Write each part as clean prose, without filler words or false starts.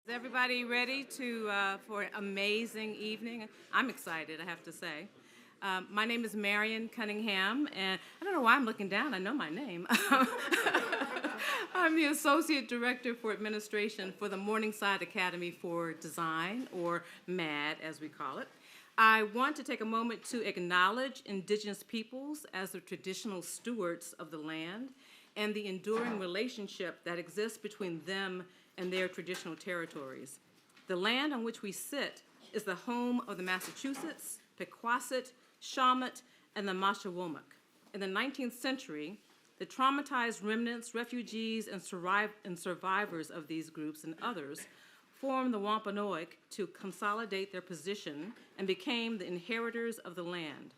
Is everybody ready for an amazing evening? I'm excited, I have to say. My name is Marion Cunningham, and I don't know why I'm looking down. I know my name. I'm the Associate Director for Administration for the Morningside Academy for Design, or MAD as we call it. I want to take a moment to acknowledge Indigenous peoples as the traditional stewards of the land and the enduring relationship that exists between them and their traditional territories. The land on which we sit is the home of the Massachusetts, Pequasit, Shawmut, and the Mashawomack. In the 19th century, the traumatized remnants, refugees, and survivors of these groups and others formed the Wampanoag to consolidate their position and became the inheritors of the land.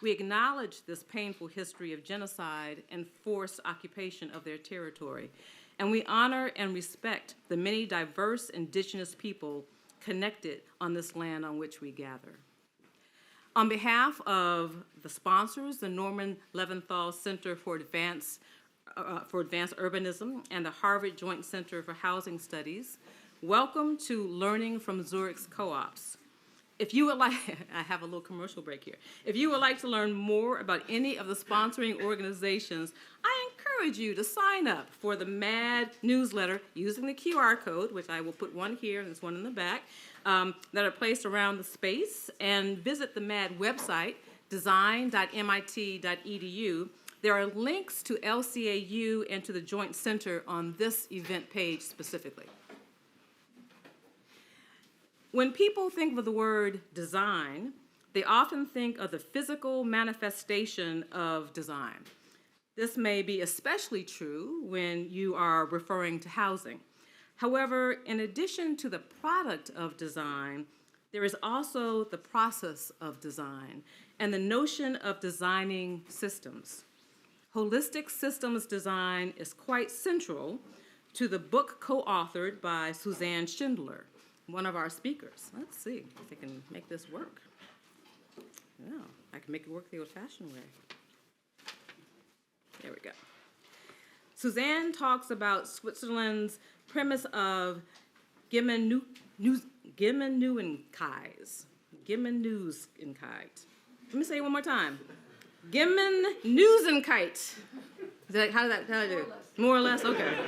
We acknowledge this painful history of genocide and forced occupation of their territory, and we honor and respect the many diverse Indigenous people connected on this land on which we gather. On behalf of the sponsors, the Norman Leventhal Center for Advanced Urbanism and the Harvard Joint Center for Housing Studies, welcome to Learning from Zurich's Co-ops. If you would like, I have a little commercial break here. If you would like to learn more about any of the sponsoring organizations, I encourage you to sign up for the MAD newsletter using the QR code, which I will put one here and there's one in the back, that are placed around the space, and visit the MAD website, design.mit.edu. There are links to LCAU and to the Joint Center on this event page specifically. When people think of the word design, they often think of the physical manifestation of design. This may be especially true when you are referring to housing. However, in addition to the product of design, there is also the process of design and the notion of designing systems. Holistic systems design is quite central to the book co-authored by Susanne Schindler, one of our speakers. Let's see if I can make this work. Yeah, I can make it work the old-fashioned way. There we go. Susanne talks about Switzerland's premise of Gemeinnützigkeit. Let me say it one more time. Gemeinnützigkeit. How did I do? More or less, okay.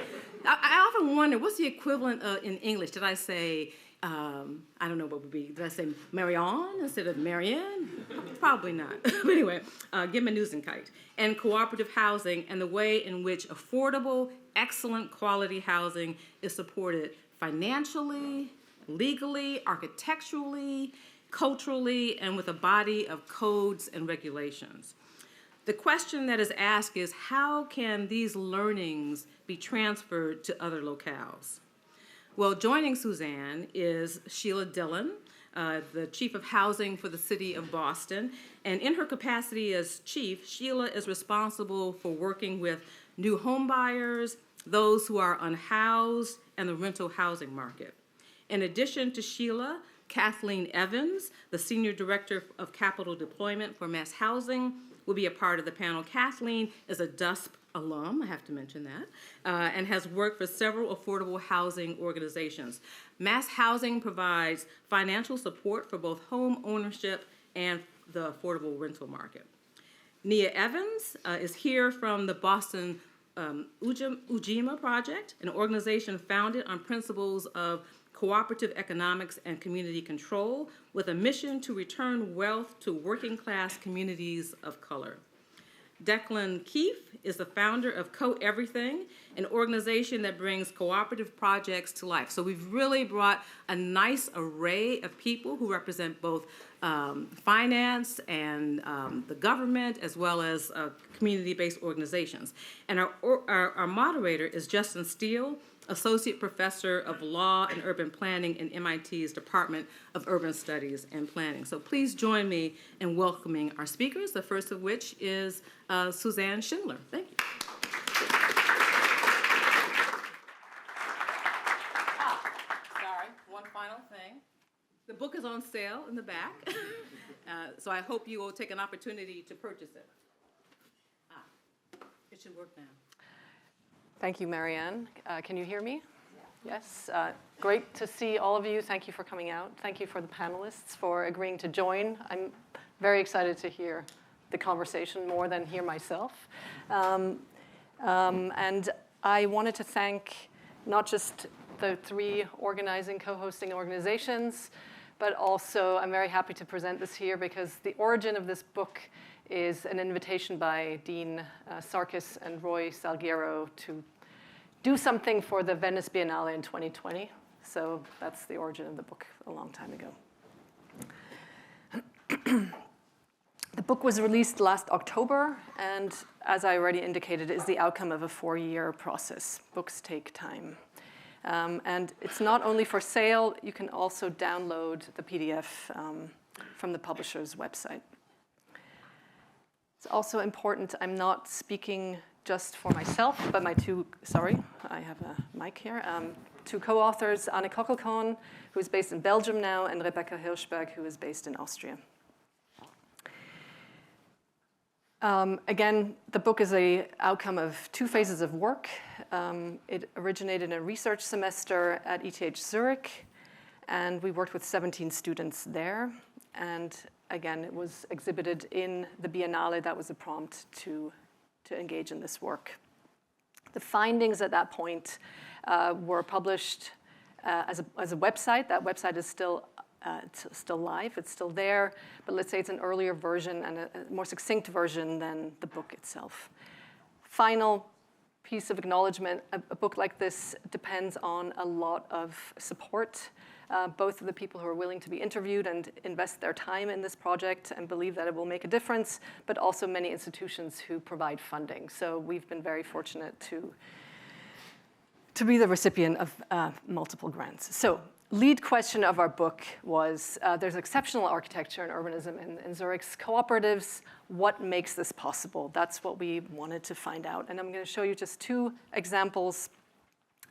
I often wonder, what's the equivalent in English? Did I say, I don't know what would be, did I say Marianne instead of Marianne? Probably not. But anyway, Gemeinnützigkeit and cooperative housing and the way in which affordable, excellent quality housing is supported financially, legally, architecturally, culturally, and with a body of codes and regulations. The question that is asked is, how can these learnings be transferred to other locales? Well, joining Susanne is Sheila Dillon, the Chief of Housing for the City of Boston. And in her capacity as Chief, Sheila is responsible for working with new home buyers, those who are unhoused, and the rental housing market. In addition to Sheila, Kathleen Evans, the Senior Director of Capital Deployment for MassHousing, will be a part of the panel. Kathleen is a DUSP alum, I have to mention that, and has worked for several affordable housing organizations. MassHousing provides financial support for both home ownership and the affordable rental market. Nia Evans is here from the Boston Ujima Project, an organization founded on principles of cooperative economics and community control with a mission to return wealth to working class communities of color. Declan Keefe is the founder of CoEverything, an organization that brings cooperative projects to life. So we've really brought a nice array of people who represent both finance and the government, as well as community-based organizations. And our moderator is Justin Steil, Associate Professor of Law and Urban Planning in MIT's Department of Urban Studies and Planning. So please join me in welcoming our speakers, the first of which is Susanne Schindler. Thank you. Sorry, one final thing. The book is on sale in the back, so I hope you will take an opportunity to purchase it. It should work now. Thank you, Marianne. Can you hear me? Yes, great to see all of you. Thank you for coming out. Thank you for the panelists for agreeing to join. I'm very excited to hear the conversation more than hear myself. And I wanted to thank not just the 3 organizing, co-hosting organizations, but also I'm very happy to present this here because the origin of this book is an invitation by Dean Sarkis and Roy Salguero to do something for the Venice Biennale in 2020. So that's the origin of the book a long time ago. The book was released last October, and as I already indicated, is the outcome of a 4-year process. Books take time. And it's not only for sale, you can also download the PDF from the publisher's website. It's also important, I'm not speaking just for myself, but my 2, sorry, I have a mic here, 2 co-authors, Anne Kockelkoon, who is based in Belgium now, and Rebecca Hirschberg, who is based in Austria. Again, the book is an outcome of 2 phases of work. It originated in a research semester at ETH Zurich, and we worked with 17 students there. And again, it was exhibited in the Biennale. That was the prompt to engage in this work. The findings at that point were published as a website. That website is still live, it's still there, but let's say it's an earlier version and a more succinct version than the book itself. Final piece of acknowledgement, a book like this depends on a lot of support, both of the people who are willing to be interviewed and invest their time in this project and believe that it will make a difference, but also many institutions who provide funding. So we've been very fortunate to be the recipient of multiple grants. So lead question of our book was, there's exceptional architecture and urbanism in Zurich's cooperatives. What makes this possible? That's what we wanted to find out. And I'm going to show you just 2 examples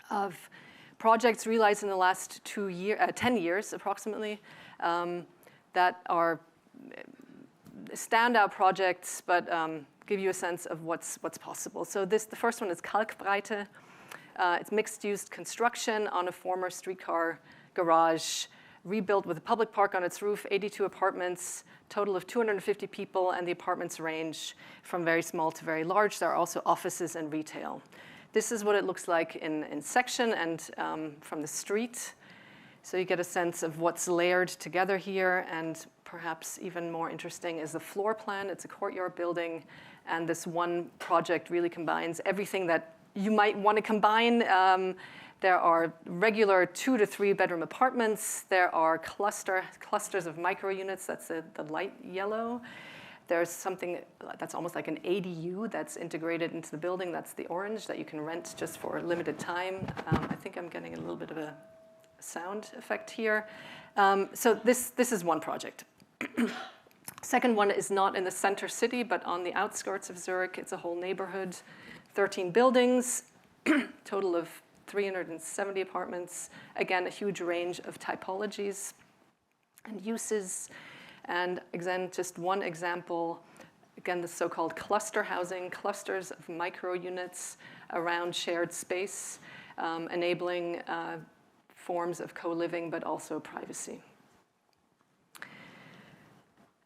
of projects realized in the last 10 years approximately, that are standout projects, but give you a sense of what's possible. So the first one is Kalkbreite. It's mixed-use construction on a former streetcar garage, rebuilt with a public park on its roof, 82 apartments, total of 250 people, and the apartments range from very small to very large. There are also offices and retail. This is what it looks like in section and from the street. So you get a sense of what's layered together here, and perhaps even more interesting is the floor plan. It's a courtyard building, and this one project really combines everything that you might want to combine. There are regular 2 to 3 bedroom apartments. There are clusters of micro units. That's the light yellow. There's something that's almost like an ADU that's integrated into the building. That's the orange that you can rent just for a limited time. I think I'm getting a little bit of a sound effect here. So this is one project. Second one is not in the center city, but on the outskirts of Zurich. It's a whole neighborhood, 13 buildings, total of 370 apartments. Again, a huge range of typologies and uses. And again, just one example, again, the so-called cluster housing, clusters of micro units around shared space, enabling forms of co-living, but also privacy.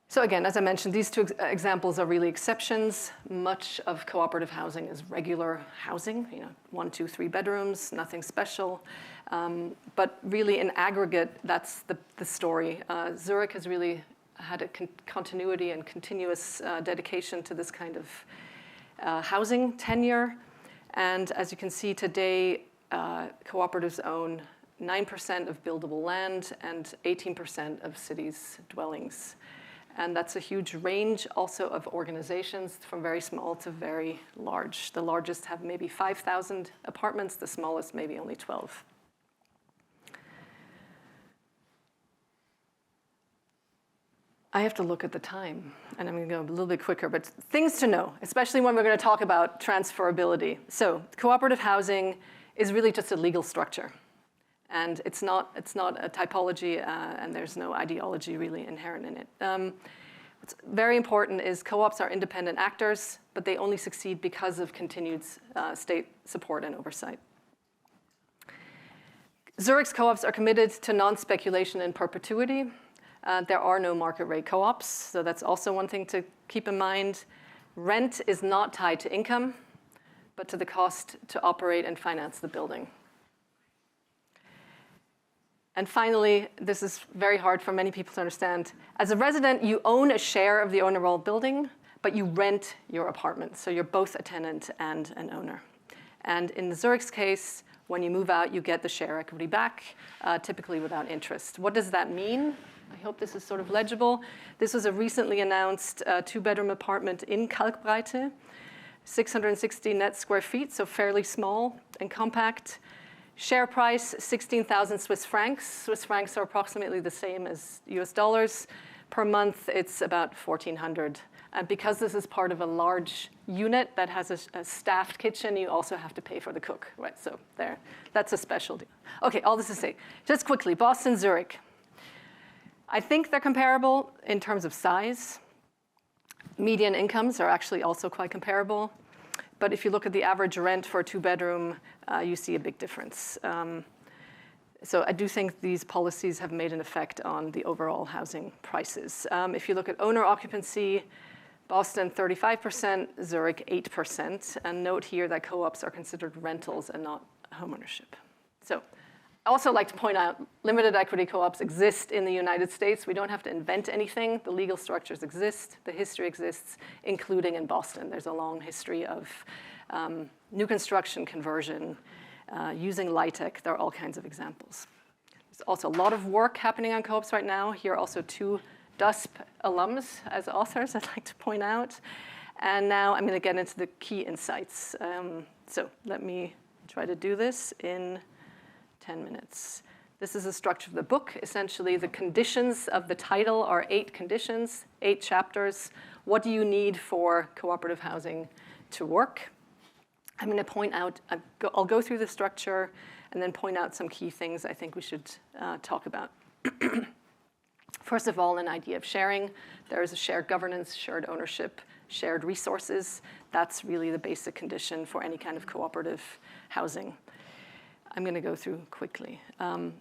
So again, as I mentioned, these 2 examples are really exceptions. Much of cooperative housing is regular housing, 1, 2, 3 bedrooms, nothing special. But really, in aggregate, that's the story. Zurich has really had a continuity and continuous dedication to this kind of housing tenure. And as you can see today, cooperatives own 9% of buildable land and 18% of cities' dwellings. And that's a huge range also of organizations, from very small to very large. The largest have maybe 5,000 apartments, the smallest maybe only 12. I have to look at the time, and I'm going to go a little bit quicker, but things to know, especially when we're going to talk about transferability. So cooperative housing is really just a legal structure. And it's not a typology, and there's no ideology really inherent in it. What's very important is co-ops are independent actors, but they only succeed because of continued state support and oversight. Zurich's co-ops are committed to non-speculation in perpetuity. There are no market rate co-ops, so that's also one thing to keep in mind. Rent is not tied to income, but to the cost to operate and finance the building. And finally, this is very hard for many people to understand. As a resident, you own a share of the overall building, but you rent your apartment. So you're both a tenant and an owner. And in Zurich's case, when you move out, you get the share equity back, typically without interest. What does that mean? I hope this is sort of legible. This was a recently announced 2-bedroom apartment in Kalkbreite, 660 net square feet, so fairly small and compact. Share price, 16,000 Swiss francs. Swiss francs are approximately the same as US dollars. Per month, it's about 1,400. And because this is part of a large unit that has a staffed kitchen, you also have to pay for the cook, right? So there, that's a special deal. Okay, all this to say, just quickly, Boston, Zurich. I think they're comparable in terms of size. Median incomes are actually also quite comparable. But if you look at the average rent for a 2-bedroom, you see a big difference. So I do think these policies have made an effect on the overall housing prices. If you look at owner occupancy, Boston 35%, Zurich 8%. And note here that co-ops are considered rentals and not homeownership. So I also like to point out limited equity co-ops exist in the United States. We don't have to invent anything. The legal structures exist. The history exists, including in Boston. There's a long history of new construction conversion, using LIHTC. There are all kinds of examples. There's also a lot of work happening on co-ops right now. Here are also 2 DUSP alums as authors, I'd like to point out. And now I'm going to get into the key insights. So let me try to do this in 10 minutes. This is the structure of the book. Essentially, the conditions of the title are 8 conditions, 8 chapters. What do you need for cooperative housing to work? I'm going to point out, I'll go through the structure and then point out some key things I think we should talk about. First of all, an idea of sharing. There is a shared governance, shared ownership, shared resources. That's really the basic condition for any kind of cooperative housing. I'm going to go through quickly.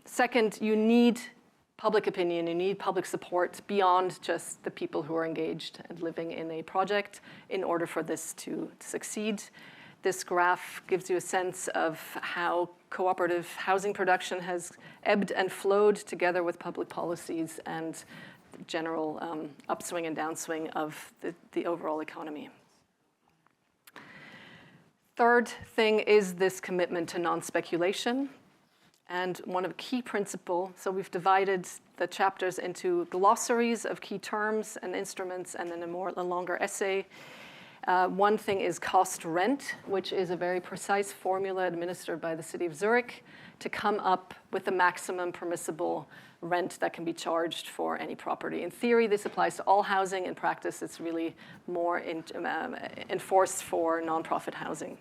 Second, you need public opinion. You need public support beyond just the people who are engaged and living in a project in order for this to succeed. This graph gives you a sense of how cooperative housing production has ebbed and flowed together with public policies and the general upswing and downswing of the overall economy. Third thing is this commitment to non-speculation. And one of the key principles, so we've divided the chapters into glossaries of key terms and instruments and then a longer essay. One thing is cost rent, which is a very precise formula administered by the city of Zurich to come up with the maximum permissible rent that can be charged for any property. In theory, this applies to all housing. In practice, it's really more enforced for nonprofit housing.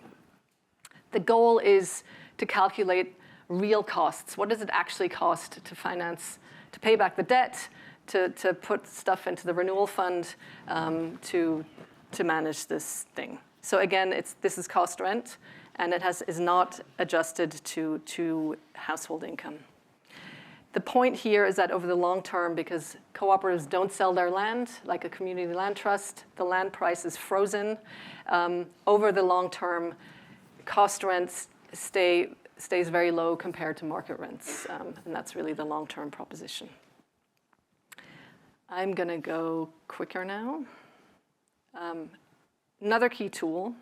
The goal is to calculate real costs. What does it actually cost to finance, to pay back the debt, to put stuff into the renewal fund, to manage this thing? So again, this is cost rent, and it is not adjusted to household income. The point here is that over the long term, because cooperatives don't sell their land, like a community land trust, the land price is frozen. Over the long term, cost rents stays very low compared to market rents, and that's really the long-term proposition. I'm going to go quicker now. Another key tool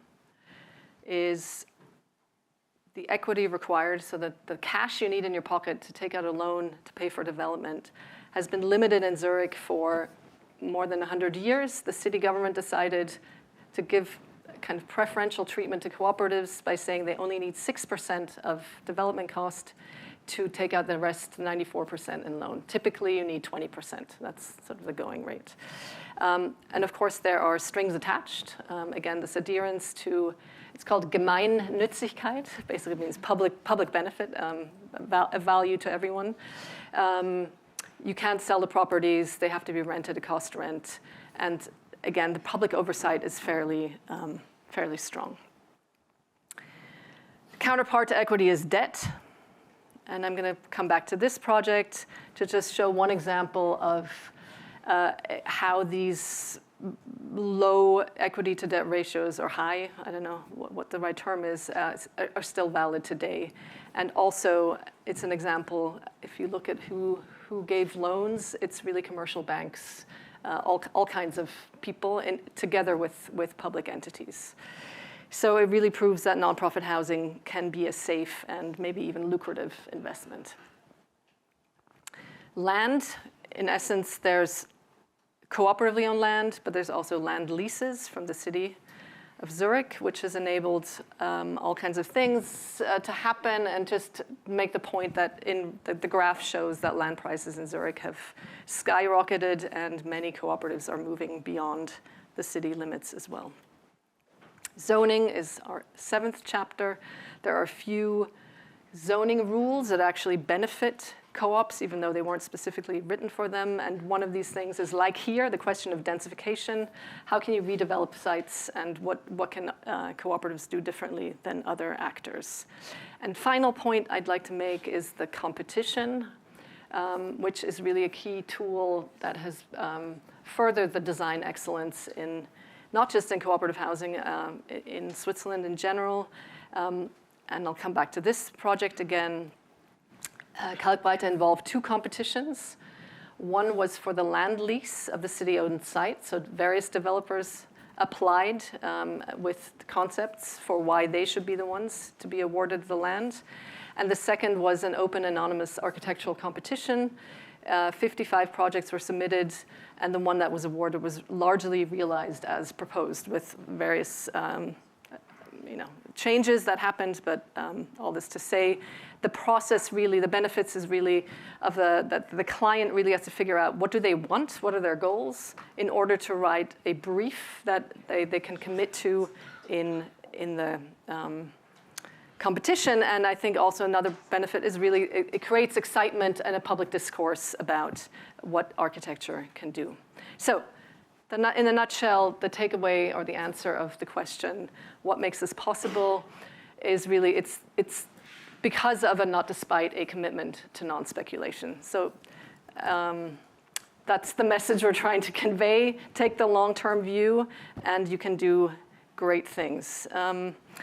is the equity required, so that the cash you need in your pocket to take out a loan to pay for development has been limited in Zurich for more than 100 years. The city government decided to give kind of preferential treatment to cooperatives by saying they only need 6% of development cost to take out the rest, 94% in loan. Typically, you need 20%. That's sort of the going rate. And of course, there are strings attached. Again, this adherence to, it's called Gemeinnützigkeit, basically means public benefit, a value to everyone. You can't sell the properties. They have to be rented at cost rent. And again, the public oversight is fairly strong. The counterpart to equity is debt. And I'm going to come back to this project to just show one example of how these low equity to debt ratios, or high, I don't know what the right term is, are still valid today. And also, it's an example, if you look at who gave loans, it's really commercial banks, all kinds of people, together with public entities. So it really proves that nonprofit housing can be a safe and maybe even lucrative investment. Land, in essence, there's cooperatively owned land, but there's also land leases from the city of Zurich, which has enabled all kinds of things to happen, and just make the point that the graph shows that land prices in Zurich have skyrocketed, and many cooperatives are moving beyond the city limits as well. Zoning is our 7th chapter. There are a few zoning rules that actually benefit co-ops, even though they weren't specifically written for them. And one of these things is, like here, the question of densification. How can you redevelop sites, and what can cooperatives do differently than other actors? And final point I'd like to make is the competition, which is really a key tool that has furthered the design excellence in not just in cooperative housing, in Switzerland in general. And I'll come back to this project again. Kalkbreite involved 2 competitions. One was for the land lease of the city-owned site. So various developers applied with concepts for why they should be the ones to be awarded the land. And the second was an open, anonymous architectural competition. 55 projects were submitted, and the one that was awarded was largely realized as proposed, with various changes that happened, but all this to say, the process really, the benefits is really of that the client really has to figure out what do they want, what are their goals, in order to write a brief that they can commit to in the competition. And I think also another benefit is really it creates excitement and a public discourse about what architecture can do. So in a nutshell, the takeaway or the answer of the question, what makes this possible, is really it's because of and not despite a commitment to non-speculation. So that's the message we're trying to convey. Take the long-term view, and you can do great things.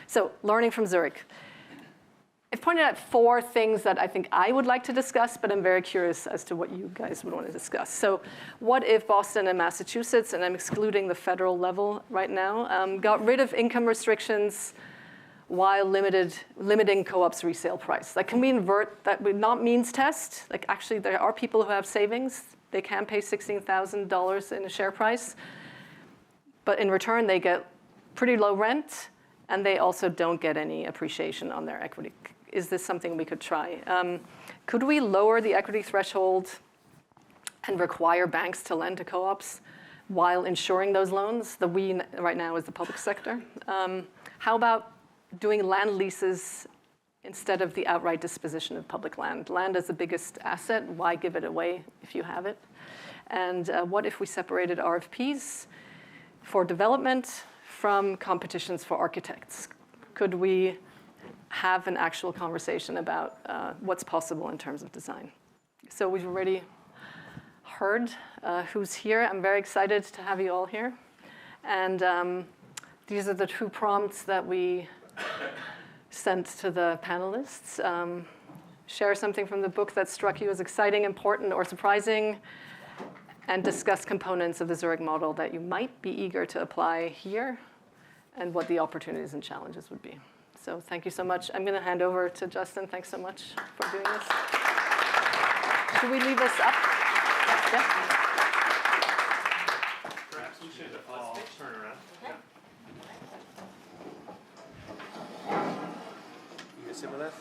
So learning from Zurich. I've pointed out 4 things that I think I would like to discuss, but I'm very curious as to what you guys would want to discuss. So what if Boston and Massachusetts, and I'm excluding the federal level right now, got rid of income restrictions while limiting co-op's resale price? Like, can we invert that? Would not means test. Like, actually, there are people who have savings. They can pay $16,000 in a share price, but in return, they get pretty low rent, and they also don't get any appreciation on their equity. Is this something we could try? Could we lower the equity threshold and require banks to lend to co-ops while insuring those loans? The we right now is the public sector. How about doing land leases instead of the outright disposition of public land? Land is the biggest asset. Why give it away if you have it? And what if we separated RFPs for development from competitions for architects? Could we have an actual conversation about what's possible in terms of design? So we've already heard who's here. I'm very excited to have you all here. And these are the 2 prompts that we sent to the panelists. Share something from the book that struck you as exciting, important, or surprising, and discuss components of the Zurich model that you might be eager to apply here, and what the opportunities and challenges would be. So thank you so much. I'm going to hand over to Justin. Thanks so much for doing this. Should we leave this up? Yeah. Perhaps we should all turn around. Okay. You gonna sit with us?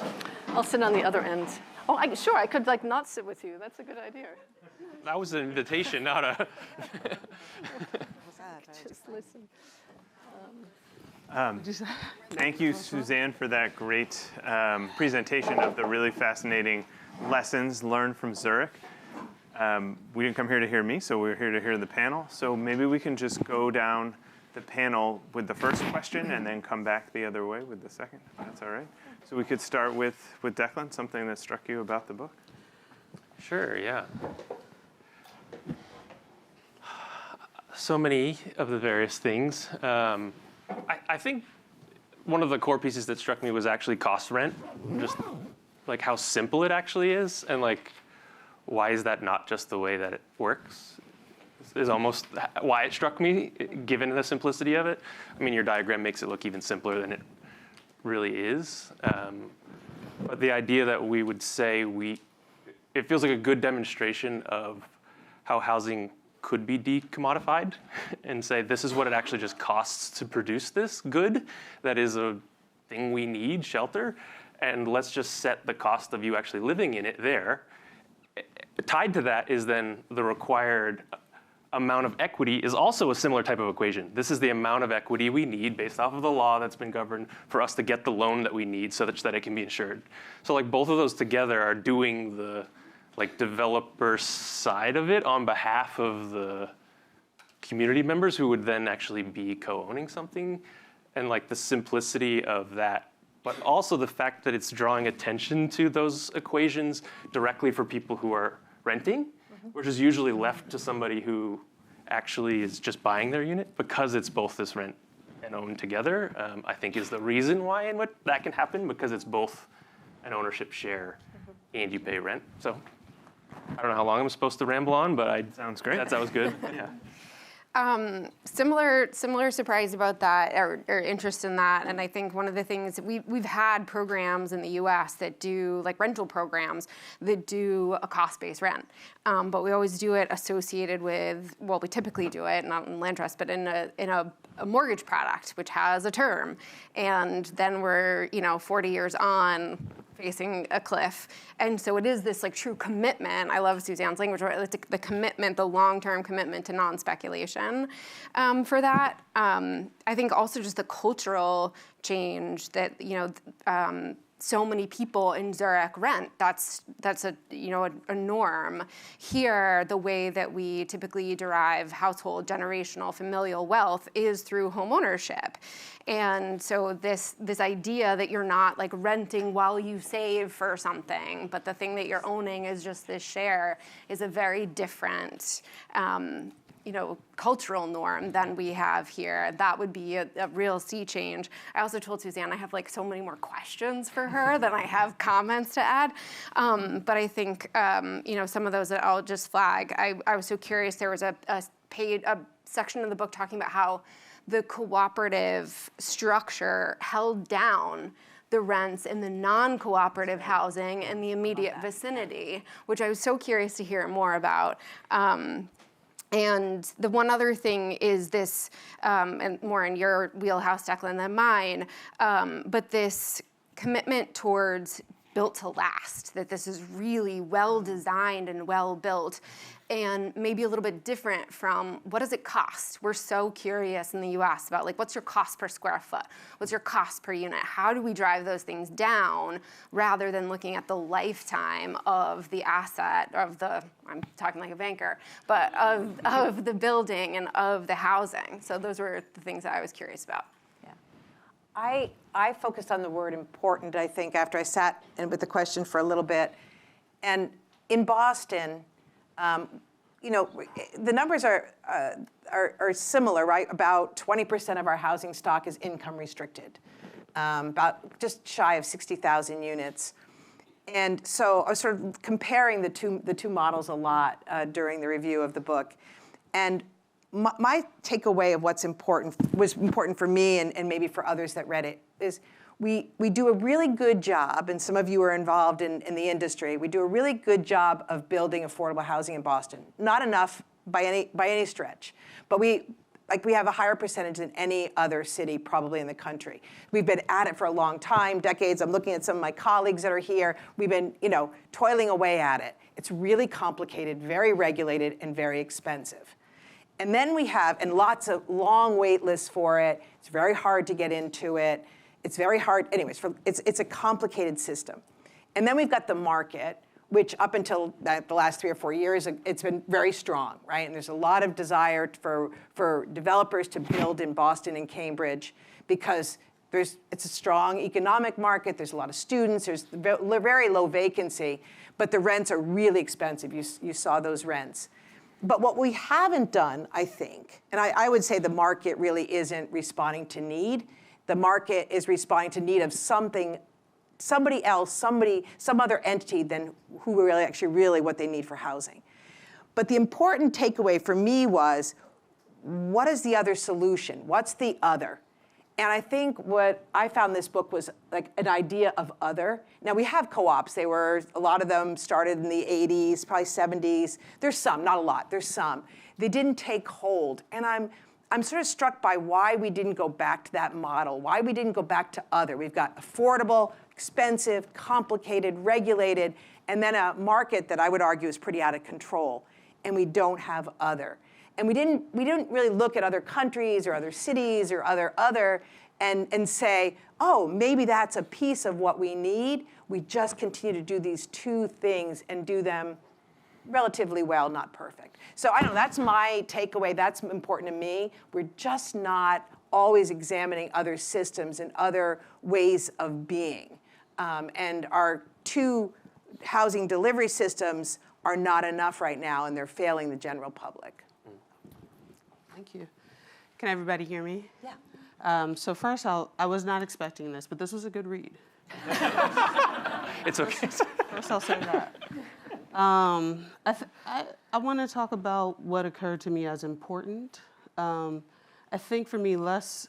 I'll sit on the other end. Oh, sure, I could not sit with you. That's a good idea. That was an invitation, not a. Just listen. Thank you, Susanne, for that great presentation of the really fascinating lessons learned from Zurich. We didn't come here to hear me, so we're here to hear the panel. So maybe we can just go down the panel with the first question and then come back the other way with the second, if that's all right. So we could start with Declan, something that struck you about the book. Sure, yeah. So many of the various things. I think one of the core pieces that struck me was actually cost rent, just like how simple it actually is, and like why is that not just the way that it works, is almost why it struck me, given the simplicity of it. I mean, your diagram makes it look even simpler than it really is. But the idea that we would say it feels like a good demonstration of how housing could be decommodified and say this is what it actually just costs to produce this good that is a thing we need, shelter, and let's just set the cost of you actually living in it there. Tied to that is then the required amount of equity is also a similar type of equation. This is the amount of equity we need based off of the law that's been governed for us to get the loan that we need so that it can be insured. So like both of those together are doing the like developer side of it on behalf of the community members who would then actually be co-owning something, and like the simplicity of that, but also the fact that it's drawing attention to those equations directly for people who are renting, which is usually left to somebody who actually is just buying their unit, because it's both this rent and own together, I think is the reason why and what that can happen, because it's both an ownership share and you pay rent. So I don't know how long I'm supposed to ramble on, but Sounds great. that was good. Yeah. Similar surprise about that, or interest in that, and I think one of the things we've had programs in the U.S. that do like rental programs that do a cost-based rent, but we always do it associated with, well, we typically do it not in land trust, but in a mortgage product which has a term, and then we're 40 years on, facing a cliff. And so it is this like true commitment. I love Susanne's language, right? Like the commitment, the long-term commitment to non-speculation for that. I think also just the cultural change that, so many people in Zurich rent. That's a norm. Here, the way that we typically derive household generational familial wealth is through home ownership. And so this idea that you're not like renting while you save for something, but the thing that you're owning is just this share, is a very different cultural norm than we have here. That would be a real sea change. I also told Susanne I have like so many more questions for her than I have comments to add. But I think, some of those that I'll just flag. I was so curious, there was a section of the book talking about how the cooperative structure held down the rents in the non-cooperative housing in the immediate vicinity, which I was so curious to hear more about. And the one other thing is this, and more in your wheelhouse, Declan, than mine, but this commitment towards built to last, that this is really well designed and well built, and maybe a little bit different from what does it cost? We're so curious in the US about like, what's your cost per square foot? What's your cost per unit? How do we drive those things down rather than looking at the lifetime of the asset, I'm talking like a banker, but of the building and of the housing. So those were the things that I was curious about. I focused on the word important, I think, after I sat with the question for a little bit. And in Boston, the numbers are similar, right? About 20% of our housing stock is income restricted, about just shy of 60,000 units. And so I was sort of comparing the two models a lot during the review of the book. And my takeaway of was important for me and maybe for others that read it is we do a really good job, and some of you are involved in the industry, we do a really good job of building affordable housing in Boston. Not enough by any stretch, but we have a higher percentage than any other city probably in the country. We've been at it for a long time, decades. I'm looking at some of my colleagues that are here. We've been, toiling away at it. It's really complicated, very regulated, and very expensive. And then we have, and lots of long wait lists for it. It's very hard to get into it. It's very hard, anyways, it's a complicated system. And then we've got the market, which up until the last 3 or 4 years, it's been very strong, right? And there's a lot of desire for developers to build in Boston and Cambridge because it's a strong economic market, there's a lot of students, there's very low vacancy, but the rents are really expensive. You saw those rents. But what we haven't done, I think, and I would say the market really isn't responding to need. The market is responding to need of somebody else, some other entity than who really what they need for housing. But the important takeaway for me was, what is the other solution? What's the other? And I think what I found this book was like an idea of other. Now we have co-ops. A lot of them started in the 80s, probably 70s. There's some, not a lot, there's some. They didn't take hold. And I'm sort of struck by why we didn't go back to that model, why we didn't go back to other. We've got affordable, expensive, complicated, regulated, and then a market that I would argue is pretty out of control. And we don't have other. And we didn't really look at other countries or other cities or other and say, oh, maybe that's a piece of what we need. We just continue to do these two things and do them relatively well, not perfect. So I don't know, that's my takeaway. That's important to me. We're just not always examining other systems and other ways of being. And our two housing delivery systems are not enough right now, and they're failing the general public. Thank you. Can everybody hear me? Yeah. So first, I was not expecting this, but this was a good read. It's okay. First, I'll say that. I want to talk about what occurred to me as important. I think for me, less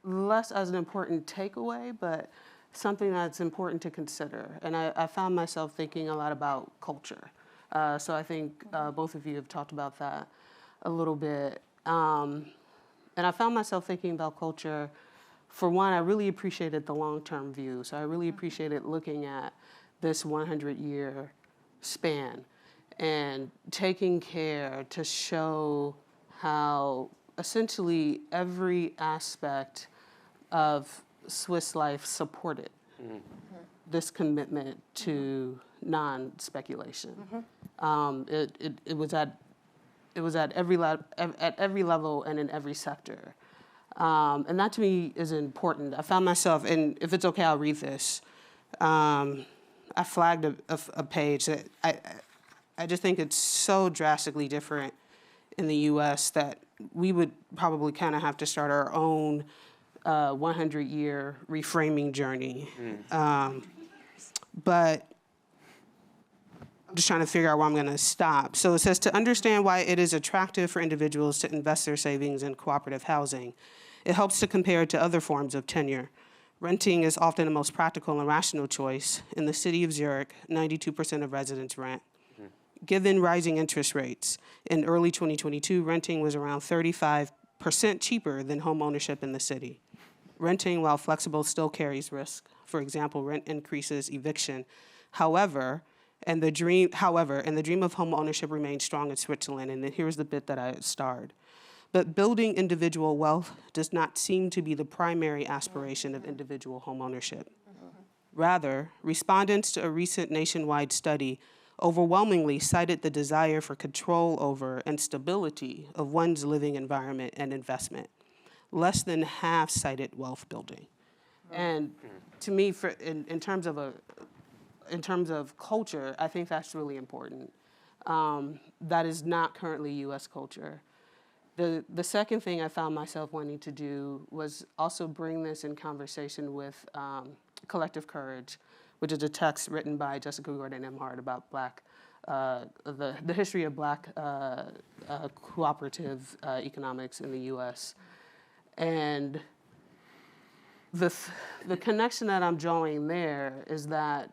as an important takeaway, but something that's important to consider. And I found myself thinking a lot about culture. So I think both of you have talked about that a little bit. And I found myself thinking about culture. For one, I really appreciated the long-term view. So I really appreciated looking at this 100-year span and taking care to show how essentially every aspect of Swiss life supported this commitment to non-speculation. It was at every level and in every sector. And that to me is important. I found myself, and if it's okay, I'll read this. I flagged a page that I just think it's so drastically different in the US that we would probably kind of have to start our own 100-year reframing journey. But I'm just trying to figure out where I'm going to stop. So it says, to understand why it is attractive for individuals to invest their savings in cooperative housing, it helps to compare it to other forms of tenure. Renting is often the most practical and rational choice. In the city of Zurich, 92% of residents rent. Given rising interest rates, in early 2022, renting was around 35% cheaper than home ownership in the city. Renting, while flexible, still carries risk. For example, rent increases, eviction. However, the dream of home ownership remains strong in Switzerland, and then here's the bit that I starred. But building individual wealth does not seem to be the primary aspiration of individual home ownership. Rather, respondents to a recent nationwide study overwhelmingly cited the desire for control over and stability of one's living environment and investment. Less than half cited wealth building. And to me, in terms of culture, I think that's really important. That is not currently U.S. culture. The second thing I found myself wanting to do was also bring this in conversation with Collective Courage, which is a text written by Jessica Gordon Emhart about the history of Black cooperative economics in the U.S. And the connection that I'm drawing there is that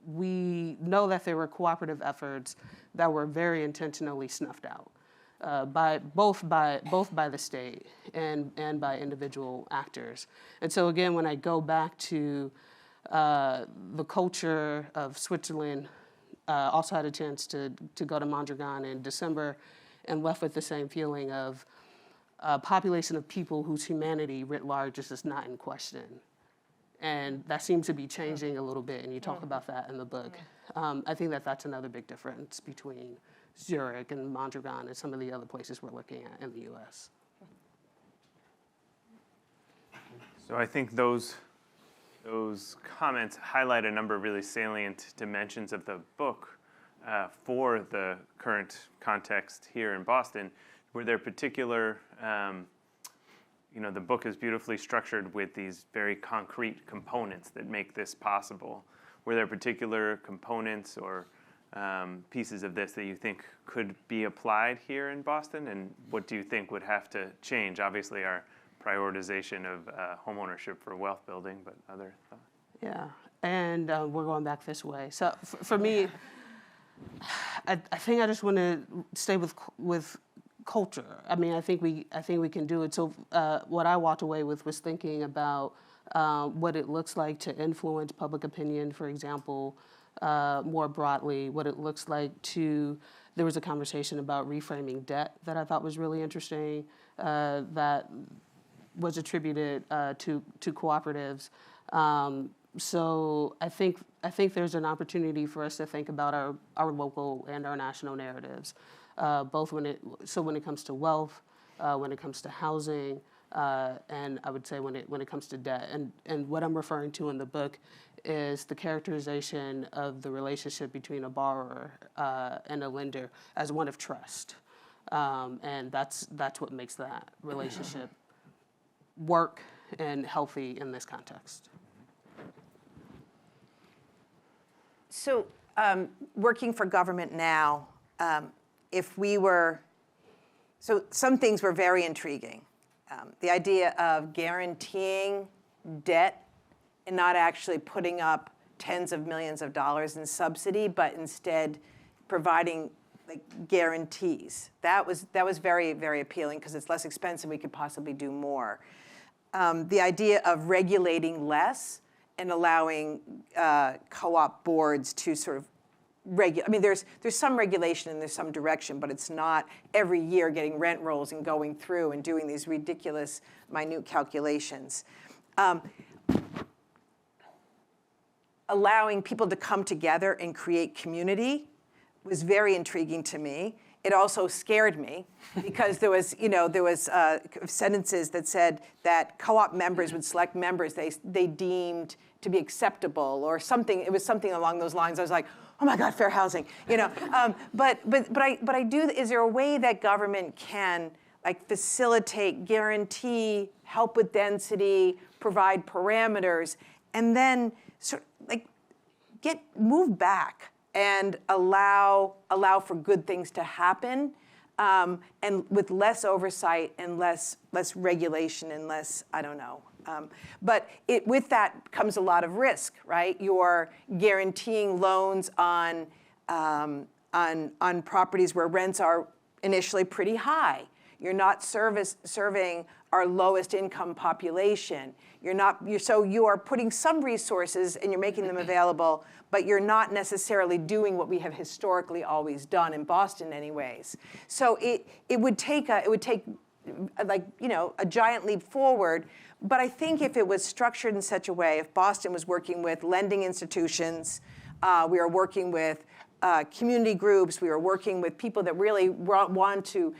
we know that there were cooperative efforts that were very intentionally snuffed out. Both by the state and by individual actors. And so again, when I go back to the culture of Switzerland, also had a chance to go to Mondragon in December and left with the same feeling of a population of people whose humanity writ large is just not in question. And that seems to be changing a little bit, and you talk about that in the book. I think that that's another big difference between Zurich and Mondragon and some of the other places we're looking at in the U.S. So I think those comments highlight a number of really salient dimensions of the book for the current context here in Boston. Were there particular, the book is beautifully structured with these very concrete components that make this possible. Were there particular components or pieces of this that you think could be applied here in Boston? And what do you think would have to change? Obviously, our prioritization of homeownership for wealth building, but other thoughts? Yeah, and we're going back this way. So for me, I think I just want to stay with culture. I mean, I think we can do it. So what I walked away with was thinking about what it looks like to influence public opinion, for example, more broadly, what it looks like to, there was a conversation about reframing debt that I thought was really interesting, that was attributed to cooperatives. So I think there's an opportunity for us to think about our local and our national narratives, both when it comes to wealth, when it comes to housing, and I would say when it comes to debt. And what I'm referring to in the book is the characterization of the relationship between a borrower and a lender as one of trust, and that's what makes that relationship work and healthy in this context. So working for government now, so some things were very intriguing. The idea of guaranteeing debt and not actually putting up tens of millions of dollars in subsidy, but instead providing guarantees. That was very, very appealing because it's less expensive. We could possibly do more. The idea of regulating less and allowing co-op boards to sort of regulate. I mean, there's some regulation and there's some direction, but it's not every year getting rent rolls and going through and doing these ridiculous, minute calculations. Allowing people to come together and create community was very intriguing to me. It also scared me because there was sentences that said that co-op members would select members they deemed to be acceptable or something. It was something along those lines. I was like, oh my God, fair housing, But I do. Is there a way that government can facilitate, guarantee, help with density, provide parameters, and then move back and allow for good things to happen, and with less oversight and less regulation and less, I don't know. But with that comes a lot of risk, right? You're guaranteeing loans on properties where rents are initially pretty high. You're not serving our lowest income population. So you are putting some resources and you're making them available, but you're not necessarily doing what we have historically always done in Boston, anyways. So it would take a giant leap forward. But I think if it was structured in such a way, if Boston was working with lending institutions, we are working with community groups, we are working with people that really want to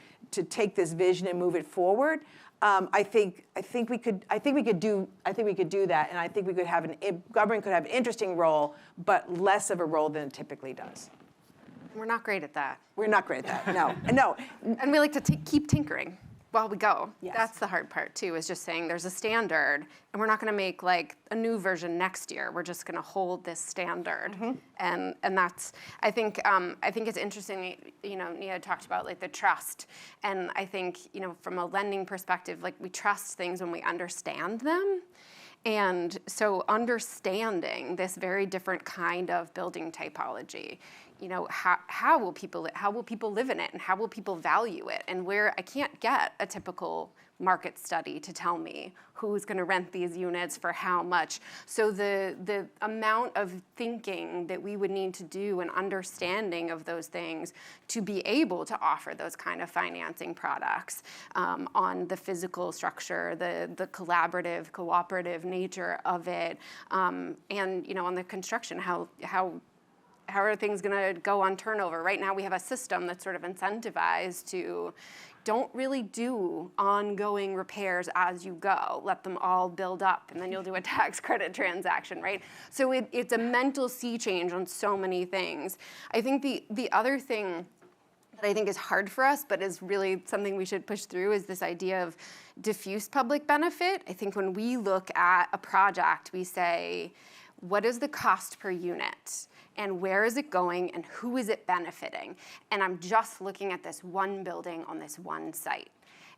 take this vision and move it forward. I think we could do that, and I think government could have an interesting role, but less of a role than it typically does. We're not great at that. We're not great at that. No. And we like to keep tinkering while we go. Yes. That's the hard part too, is just saying there's a standard and we're not going to make a new version next year. We're just going to hold this standard. Mm-hmm. And that's, I think it's interesting, Nia talked about the trust. And I think, from a lending perspective, we trust things when we understand them. And so understanding this very different kind of building typology, how will people live in it, and how will people value it, and where I can't get a typical market study to tell me who's going to rent these units for how much. So the amount of thinking that we would need to do and understanding of those things to be able to offer those kind of financing products on the physical structure, the collaborative, cooperative nature of it, and on the construction, how are things going to go on turnover? Right now we have a system that's sort of incentivized to don't really do ongoing repairs as you go. Let them all build up, and then you'll do a tax credit transaction, right? So it's a mental sea change on so many things. I think the other thing that I think is hard for us, but is really something we should push through, is this idea of diffuse public benefit. I think when we look at a project, we say, what is the cost per unit? And where is it going, and who is it benefiting? And I'm just looking at this one building on this one site.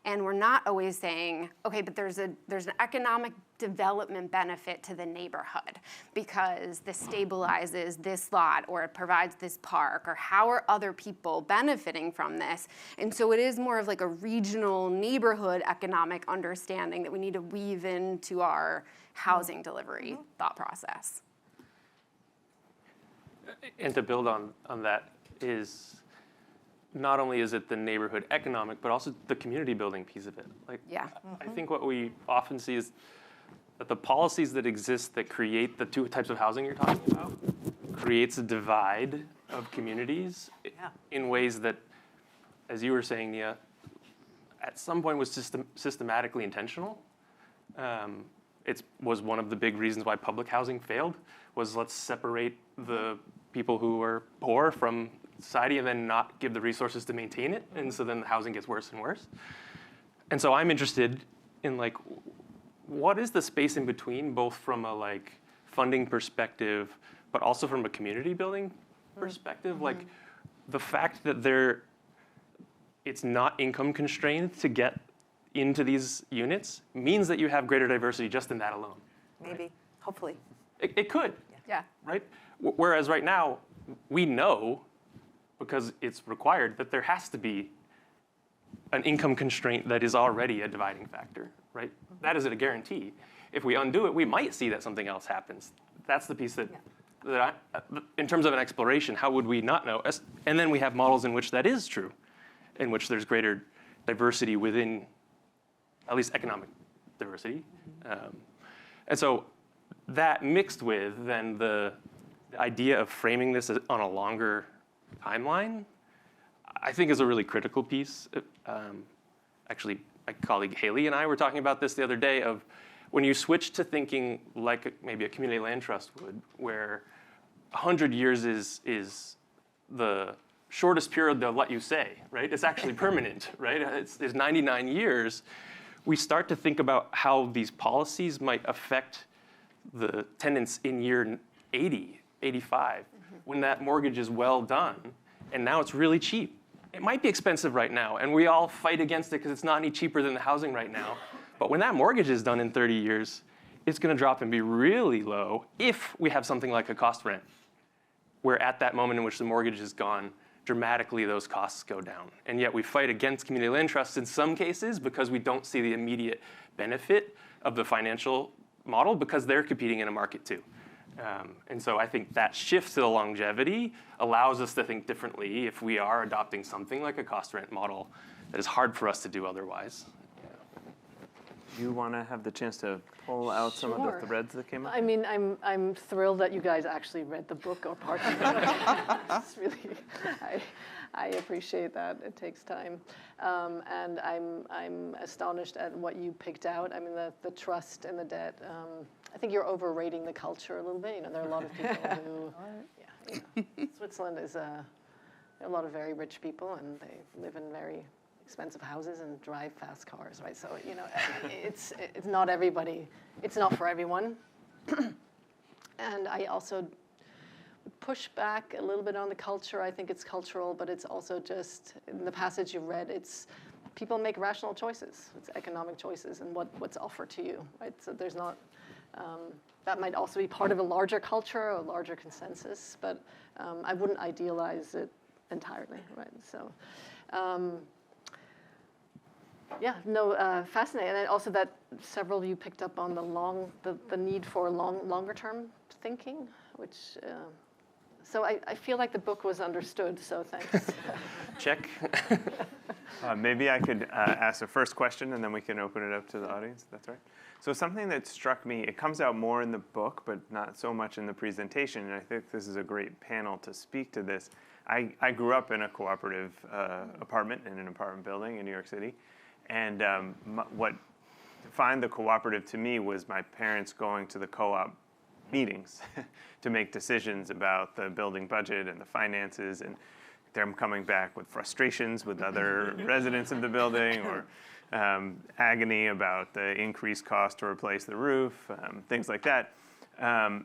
And we're not always saying, okay, but there's an economic development benefit to the neighborhood because this stabilizes this lot, or it provides this park, or how are other people benefiting from this? And so it is more of like a regional neighborhood economic understanding that we need to weave into our housing delivery thought process. And to build on that is, not only is it the neighborhood economic, but also the community building piece of it. Like, Yeah. I think what we often see is that the policies that exist that create the two types of housing you're talking about creates a divide of communities in ways that, as you were saying, Nia, at some point was systematically intentional. It was one of the big reasons why public housing failed, was let's separate the people who are poor from society and then not give the resources to maintain it. And so then the housing gets worse and worse. And so I'm interested in like, what is the space in between, both from a funding perspective, but also from a community building perspective? Like the fact that it's not income constrained to get into these units means that you have greater diversity just in that alone. Maybe, hopefully. It could. Yeah. Right? Whereas right now, we know, because it's required, that there has to be an income constraint that is already a dividing factor, right? That is a guarantee. If we undo it, we might see that something else happens. That's the piece that in terms of an exploration, how would we not know? And then we have models in which that is true, in which there's greater diversity within, at least economic diversity. And so that mixed with then the idea of framing this on a longer timeline, I think is a really critical piece. Actually, my colleague Haley and I were talking about this the other day, of when you switch to thinking like maybe a community land trust would, where 100 years is the shortest period they'll let you say, right? It's actually permanent, right? It's 99 years. We start to think about how these policies might affect the tenants in year 80, 85, when that mortgage is well done, and now it's really cheap. It might be expensive right now, and we all fight against it because it's not any cheaper than the housing right now. But when that mortgage is done in 30 years, it's going to drop and be really low if we have something like a cost rent, where at that moment in which the mortgage is gone, dramatically those costs go down. And yet we fight against community land trusts in some cases because we don't see the immediate benefit of the financial model, because they're competing in a market too. And so I think that shift to the longevity allows us to think differently if we are adopting something like a cost rent model that is hard for us to do otherwise. You want to have the chance to pull out some of the threads that came up? I mean, I'm thrilled that you guys actually read the book or part of it. It's really, I appreciate that. It takes time, and I'm astonished at what you picked out. I mean, the trust and the debt. I think you're overrating the culture a little bit. You know, there are a lot of people who, Switzerland is there are a lot of very rich people, and they live in very expensive houses and drive fast cars, right? So, you know, it's not everybody, it's not for everyone. And I also push back a little bit on the culture. I think it's cultural, but it's also just, in the passage you read, it's people make rational choices. It's economic choices and what's offered to you, right? So there's not, that might also be part of a larger culture, a larger consensus, but I wouldn't idealize it entirely, right? So. Yeah, no, fascinating. And then also that several of you picked up on the need for longer term thinking, which, so I feel like the book was understood, so thanks. Check. Maybe I could ask the first question, and then we can open it up to the audience. That's right. So something that struck me, it comes out more in the book, but not so much in the presentation, and I think this is a great panel to speak to this. I grew up in a cooperative apartment, in an apartment building in New York City, and what defined the cooperative to me was my parents going to the co-op meetings to make decisions about the building budget and the finances, and them coming back with frustrations with other residents of the building, or agony about the increased cost to replace the roof, things like that. And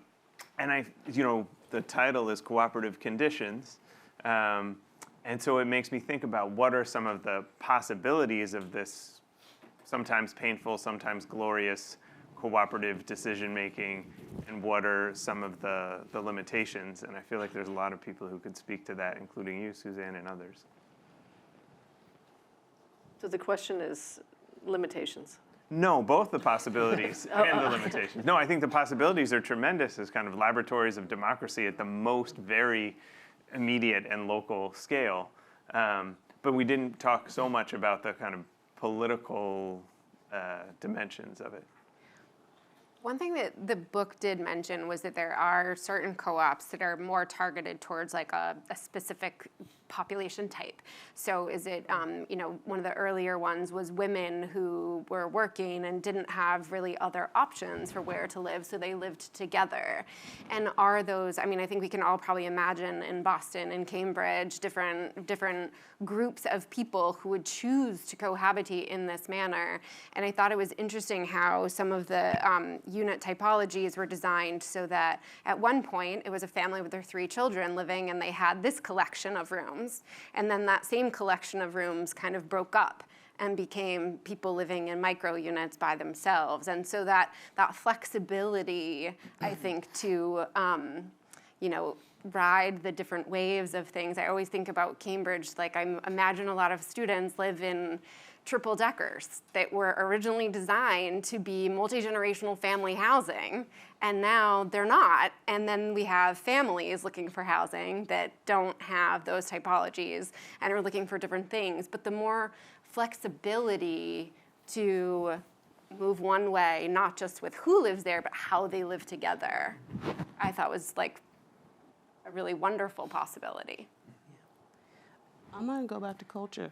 the title is Cooperative Conditions. And so it makes me think about what are some of the possibilities of this sometimes painful, sometimes glorious cooperative decision-making, and what are some of the limitations. And I feel like there's a lot of people who could speak to that, including you, Susanne, and others. So the question is limitations. No, both the possibilities and the limitations. No, I think the possibilities are tremendous as kind of laboratories of democracy at the most very immediate and local scale. But we didn't talk so much about the kind of political dimensions of it. One thing that the book did mention was that there are certain co-ops that are more targeted towards like a specific population type. So is it, one of the earlier ones was women who were working and didn't have really other options for where to live, so they lived together. And are those, I think we can all probably imagine in Boston and Cambridge, different groups of people who would choose to cohabitate in this manner. And I thought it was interesting how some of the unit typologies were designed so that at one point it was a family with their 3 children living, and they had this collection of rooms. And then that same collection of rooms kind of broke up and became people living in micro units by themselves. And so that flexibility, I think, to ride the different waves of things. I always think about Cambridge, like I imagine a lot of students live in triple deckers that were originally designed to be multi-generational family housing, and now they're not. And then we have families looking for housing that don't have those typologies and are looking for different things. But the more flexibility to move one way, not just with who lives there, but how they live together, I thought was like a really wonderful possibility. I'm gonna go back to culture.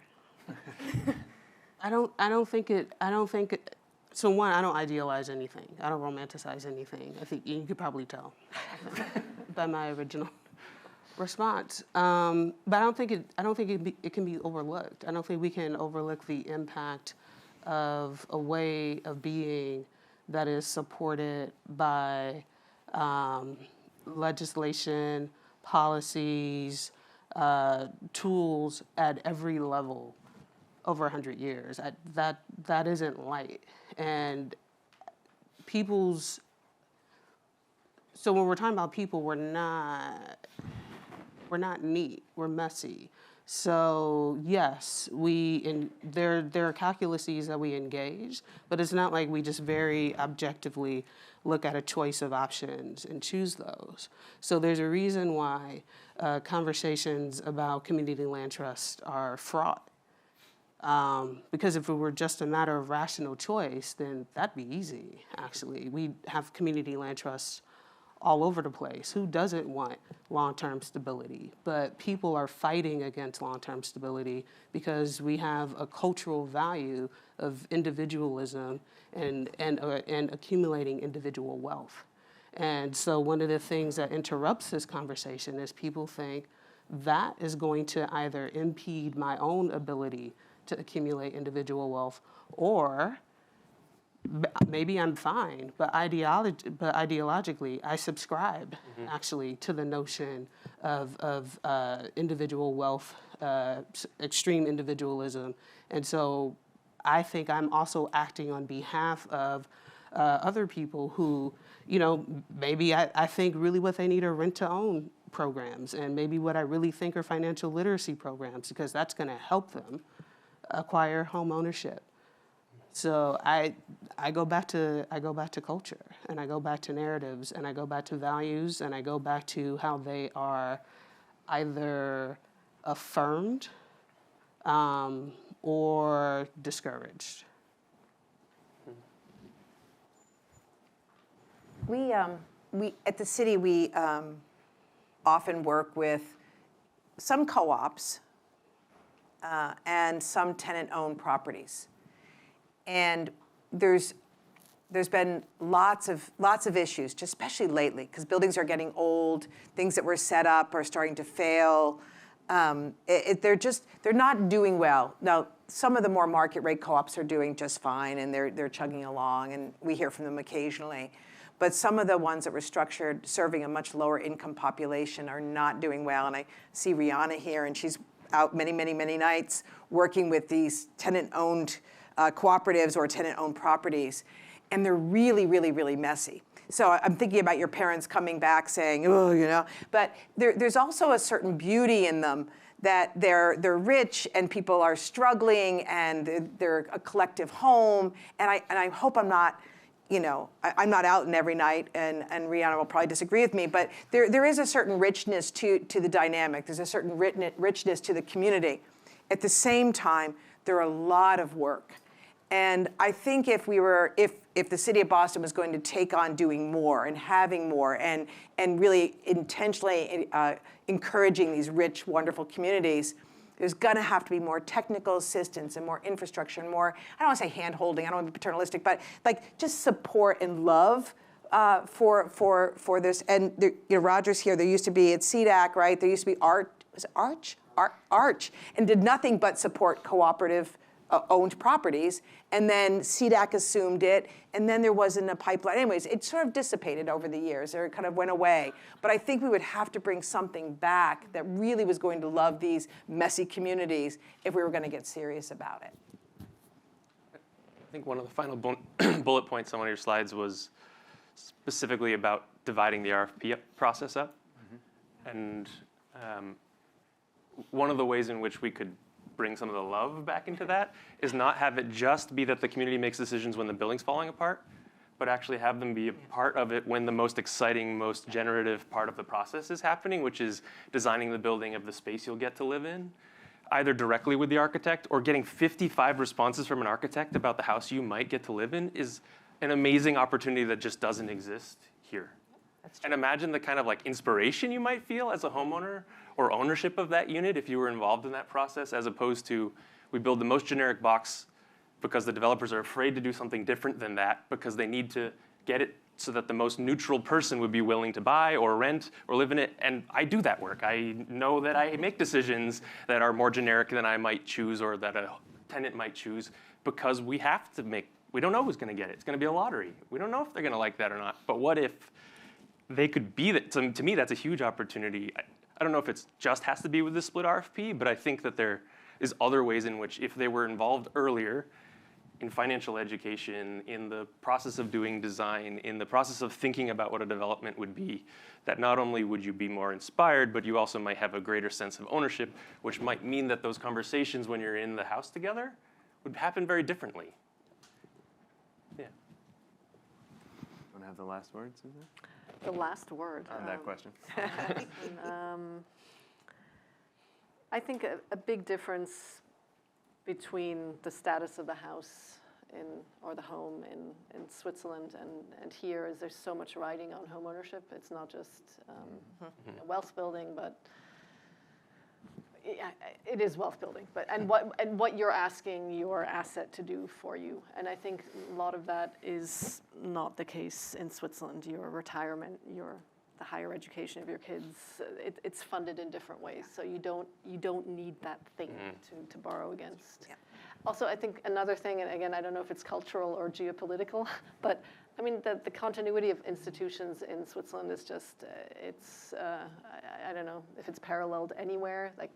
I don't think it, so one, I don't idealize anything. I don't romanticize anything. I think you could probably tell by my original response. But I don't think it can be overlooked. I don't think we can overlook the impact of a way of being that is supported by legislation, policies, tools at every level over 100 years. That isn't light. And so when we're talking about people, we're not neat, we're messy. So yes, there are calculuses that we engage, but it's not like we just very objectively look at a choice of options and choose those. So there's a reason why conversations about community land trust are fraught. Because if it were just a matter of rational choice, then that'd be easy, actually. We have community land trusts all over the place. Who doesn't want long-term stability? But people are fighting against long-term stability because we have a cultural value of individualism and accumulating individual wealth. And so one of the things that interrupts this conversation is people think that is going to either impede my own ability to accumulate individual wealth, or maybe I'm fine, but ideologically, I subscribe actually to the notion of individual wealth, extreme individualism. And so I think I'm also acting on behalf of other people who, maybe I think really what they need are rent-to-own programs, and maybe what I really think are financial literacy programs, because that's going to help them acquire home ownership. So I go back to culture, and I go back to narratives, and I go back to values, and I go back to how they are either affirmed or discouraged. We at the city, we often work with some co-ops and some tenant-owned properties. And there's been lots of issues, just especially lately, because buildings are getting old, things that were set up are starting to fail. They're not doing well. Now, some of the more market rate co-ops are doing just fine, and they're chugging along, and we hear from them occasionally. But some of the ones that were structured serving a much lower income population are not doing well. And I see Rihanna here, and she's out many, many, many nights working with these tenant-owned cooperatives or tenant-owned properties. And they're really, really, really messy. So I'm thinking about your parents coming back saying, oh, you know, but there's also a certain beauty in them that they're rich and people are struggling and they're a collective home. And I hope I'm not, you know, I'm not out in every night, and Rihanna will probably disagree with me, but there is a certain richness to the dynamic. There's a certain richness to the community. At the same time, there are a lot of work. And I think if the city of Boston was going to take on doing more and having more and really intentionally encouraging these rich, wonderful communities, there's gonna have to be more technical assistance and more infrastructure and more, I don't wanna say hand-holding, I don't wanna be paternalistic, but like just support and love for this. And there, you know, Roger's here, there used to be at CDAC, right? There used to be Arch, and did nothing but support cooperative owned properties, and then CDAC assumed it, and then there wasn't a pipeline. Anyways, it sort of dissipated over the years, or it kind of went away. But I think we would have to bring something back that really was going to love these messy communities if we were going to get serious about it. I think one of the final bullet points on one of your slides was specifically about dividing the RFP process up. And one of the ways in which we could bring some of the love back into that is not have it just be that the community makes decisions when the building's falling apart, but actually have them be a part of it when the most exciting, most generative part of the process is happening, which is designing the building of the space you'll get to live in, either directly with the architect or getting 55 responses from an architect about the house you might get to live in is an amazing opportunity that just doesn't exist here. And imagine the kind of like inspiration you might feel as a homeowner or ownership of that unit if you were involved in that process, as opposed to we build the most generic box because the developers are afraid to do something different than that because they need to get it so that the most neutral person would be willing to buy or rent or live in it. And I do that work. I know that I make decisions that are more generic than I might choose or that a tenant might choose because we have to make, we don't know who's gonna get it. It's gonna be a lottery. We don't know if they're gonna like that or not. But what if they could be that? So to me, that's a huge opportunity. I don't know if it just has to be with the split RFP, but I think that there is other ways in which if they were involved earlier in financial education, in the process of doing design, in the process of thinking about what a development would be, that not only would you be more inspired, but you also might have a greater sense of ownership, which might mean that those conversations when you're in the house together would happen very differently. Yeah. Want to have the last word, Susan? The last word. On that question. I think a big difference between the status of the house or the home in Switzerland and here is there's so much riding on home ownership. It's not just wealth building, but it is wealth building. But and what you're asking your asset to do for you, and I think a lot of that is not the case in Switzerland. Your retirement, the higher education of your kids, it's funded in different ways. So you don't need that thing to borrow against. Yeah. Also, I think another thing, and again, I don't know if it's cultural or geopolitical, but I mean, the continuity of institutions in Switzerland is just, I don't know if it's paralleled anywhere, like,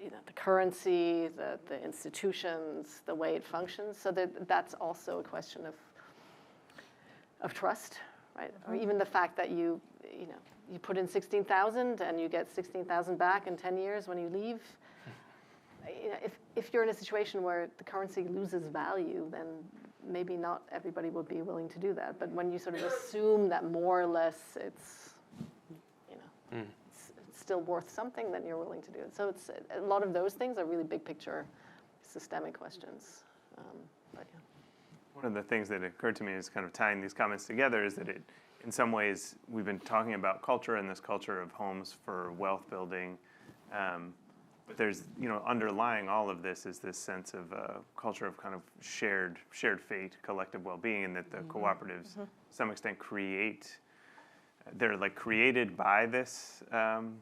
you know, the currency, the institutions, the way it functions. So that's also a question of trust, right? Or even the fact that you put in 16,000 and you get 16,000 back in 10 years when you leave. if you're in a situation where the currency loses value, then maybe not everybody would be willing to do that. But when you sort of assume that more or less it's, it's still worth something, then you're willing to do it. So it's a lot of those things are really big picture, systemic questions. But yeah. One of the things that occurred to me is kind of tying these comments together is that in some ways, we've been talking about culture and this culture of homes for wealth building. But there's, underlying all of this is this sense of culture of kind of shared fate, collective well-being, and that the cooperatives, to some extent, they're like created by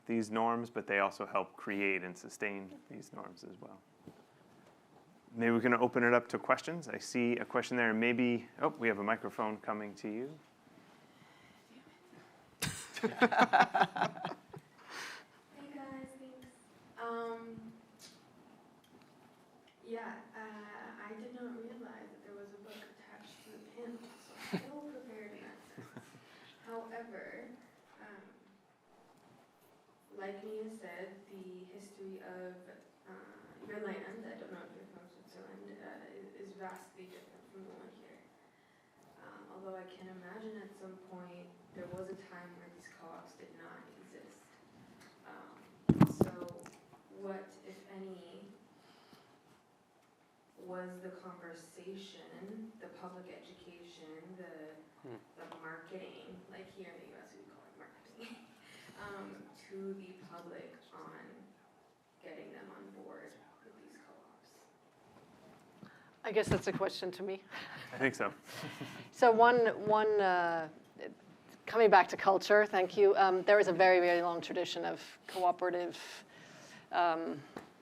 these norms, but they also help create and sustain these norms as well. Maybe we can open it up to questions. I see a question there. Maybe, we have a microphone coming to you. Hey guys, thanks. I did not realize that there was a book attached to the panel, so I'm ill prepared in that sense. However, like Nia said, the history of your land, I don't know if you're from Switzerland, is vastly different from the one here. Although I can imagine at some point there was a time where these co-ops did not exist. So what, if any, was the conversation, the public education, the marketing, like here in the US we call it marketing, to the public on getting them on board with these co-ops? I guess that's a question to me. I think so. So coming back to culture, thank you. There is a very, very long tradition of cooperative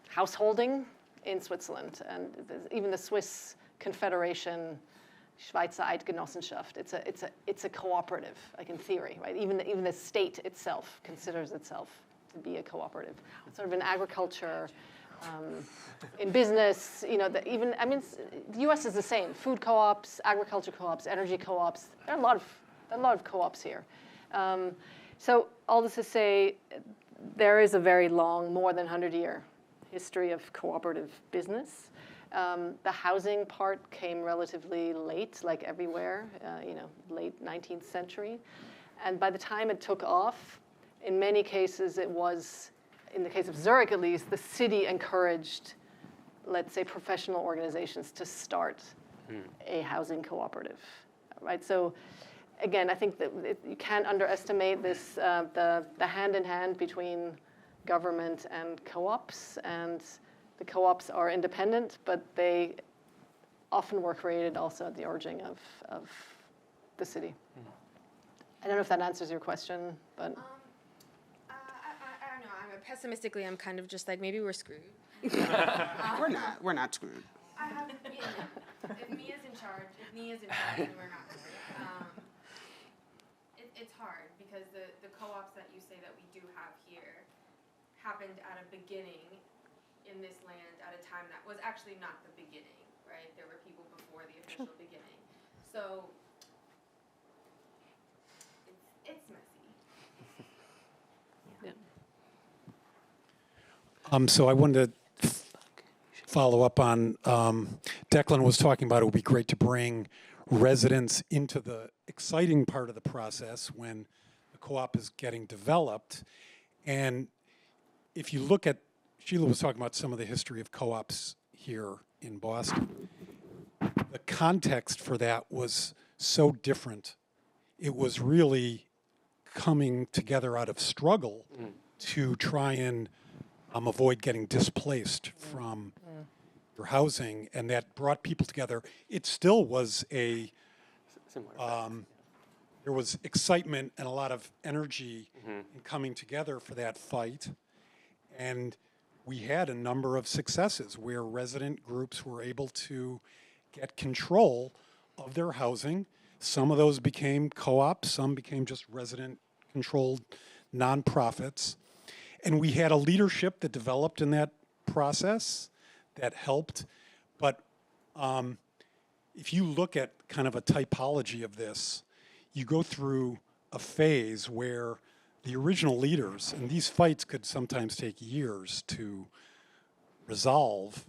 householding in Switzerland, and even the Swiss Confederation, Schweizer Eidgenossenschaft. It's a cooperative, like in theory, right? Even the state itself considers itself to be a cooperative. It's sort of in agriculture, in business, the U.S. is the same. Food co-ops, agriculture co-ops, energy co-ops. There are a lot of co-ops here. So all this to say, there is a very long, more than 100-year history of cooperative business. The housing part came relatively late, like everywhere, late 19th century. And by the time it took off, in many cases it was, in the case of Zurich at least, the city encouraged, let's say, professional organizations to start a housing cooperative, right? So again, I think that you can't underestimate this, the hand-in-hand between government and co-ops, and the co-ops are independent, but they often were created also at the urging of the city. I don't know if that answers your question, but. I don't know, pessimistically, I'm kind of just like, maybe we're screwed. We're not screwed. If Nia's in charge, then we're not screwed. It's hard because the co-ops that you say that we do have here happened at a beginning in this land at a time that was actually not the beginning, right? There were people before the official beginning. So it's messy. So I wanted to follow up on, Declan was talking about it would be great to bring residents into the exciting part of the process when the co-op is getting developed. And if you look at, Sheila was talking about some of the history of co-ops here in Boston. The context for that was so different. It was really coming together out of struggle to try and avoid getting displaced from your housing, and that brought people together. It still was there was excitement and a lot of energy in coming together for that fight. And we had a number of successes where resident groups were able to get control of their housing. Some of those became co-ops, some became just resident-controlled nonprofits. And we had a leadership that developed in that process that helped. But if you look at kind of a typology of this, you go through a phase where the original leaders, and these fights could sometimes take years to resolve,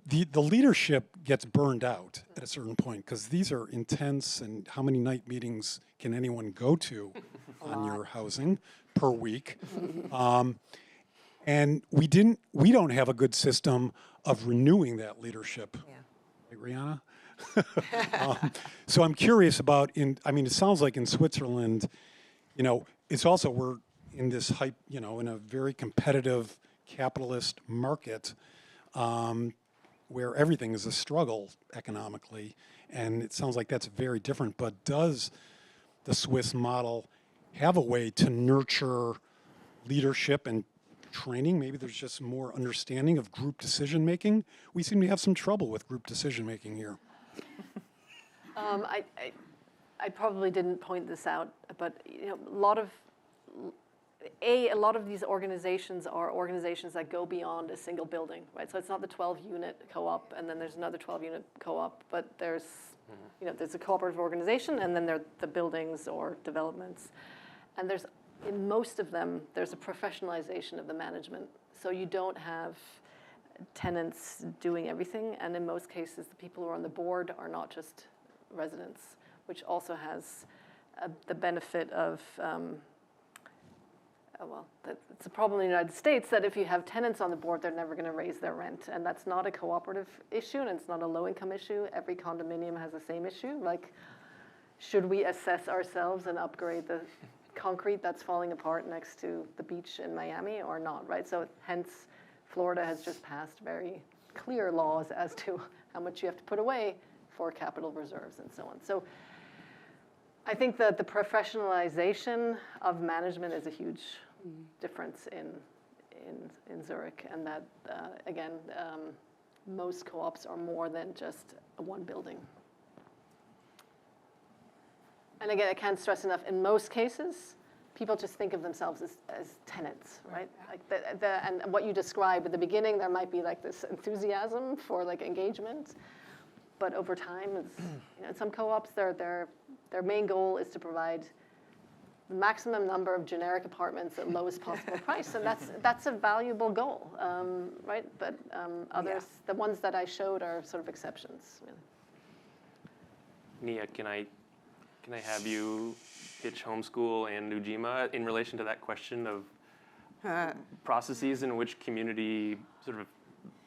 the leadership gets burned out at a certain point because these are intense, and how many night meetings can anyone go to on your housing per week? And we don't have a good system of renewing that leadership. Yeah. Right, Rihanna? So I'm curious about, it sounds like in Switzerland, it's also, we're in this hype, in a very competitive capitalist market where everything is a struggle economically. And it sounds like that's very different. But does the Swiss model have a way to nurture leadership and training? Maybe there's just more understanding of group decision making. We seem to have some trouble with group decision making here. I probably didn't point this out, but a lot of these organizations are organizations that go beyond a single building, right? So it's not the 12-unit co-op, and then there's another 12-unit co-op, but there's there's a cooperative organization, and then there are the buildings or developments, and in most of them, there's a professionalization of the management. So you don't have tenants doing everything, and in most cases, the people who are on the board are not just residents, which also has the benefit of, it's a problem in the United States that if you have tenants on the board, they're never going to raise their rent, and that's not a cooperative issue, and it's not a low-income issue. Every condominium has the same issue. Like, should we assess ourselves and upgrade the concrete that's falling apart next to the beach in Miami or not, right? So hence, Florida has just passed very clear laws as to how much you have to put away for capital reserves and so on. So I think that the professionalization of management is a huge difference in Zurich, and that, again, most co-ops are more than just one building. And again, I can't stress enough, in most cases, people just think of themselves as tenants, right? Like and what you described at the beginning, there might be like this enthusiasm for like engagement, but over time, in some co-ops, their main goal is to provide the maximum number of generic apartments at lowest possible price, and that's a valuable goal, right? But others, the ones that I showed are sort of exceptions, really. Nia, can I have you pitch homeschool and Ujima in relation to that question of processes in which community sort of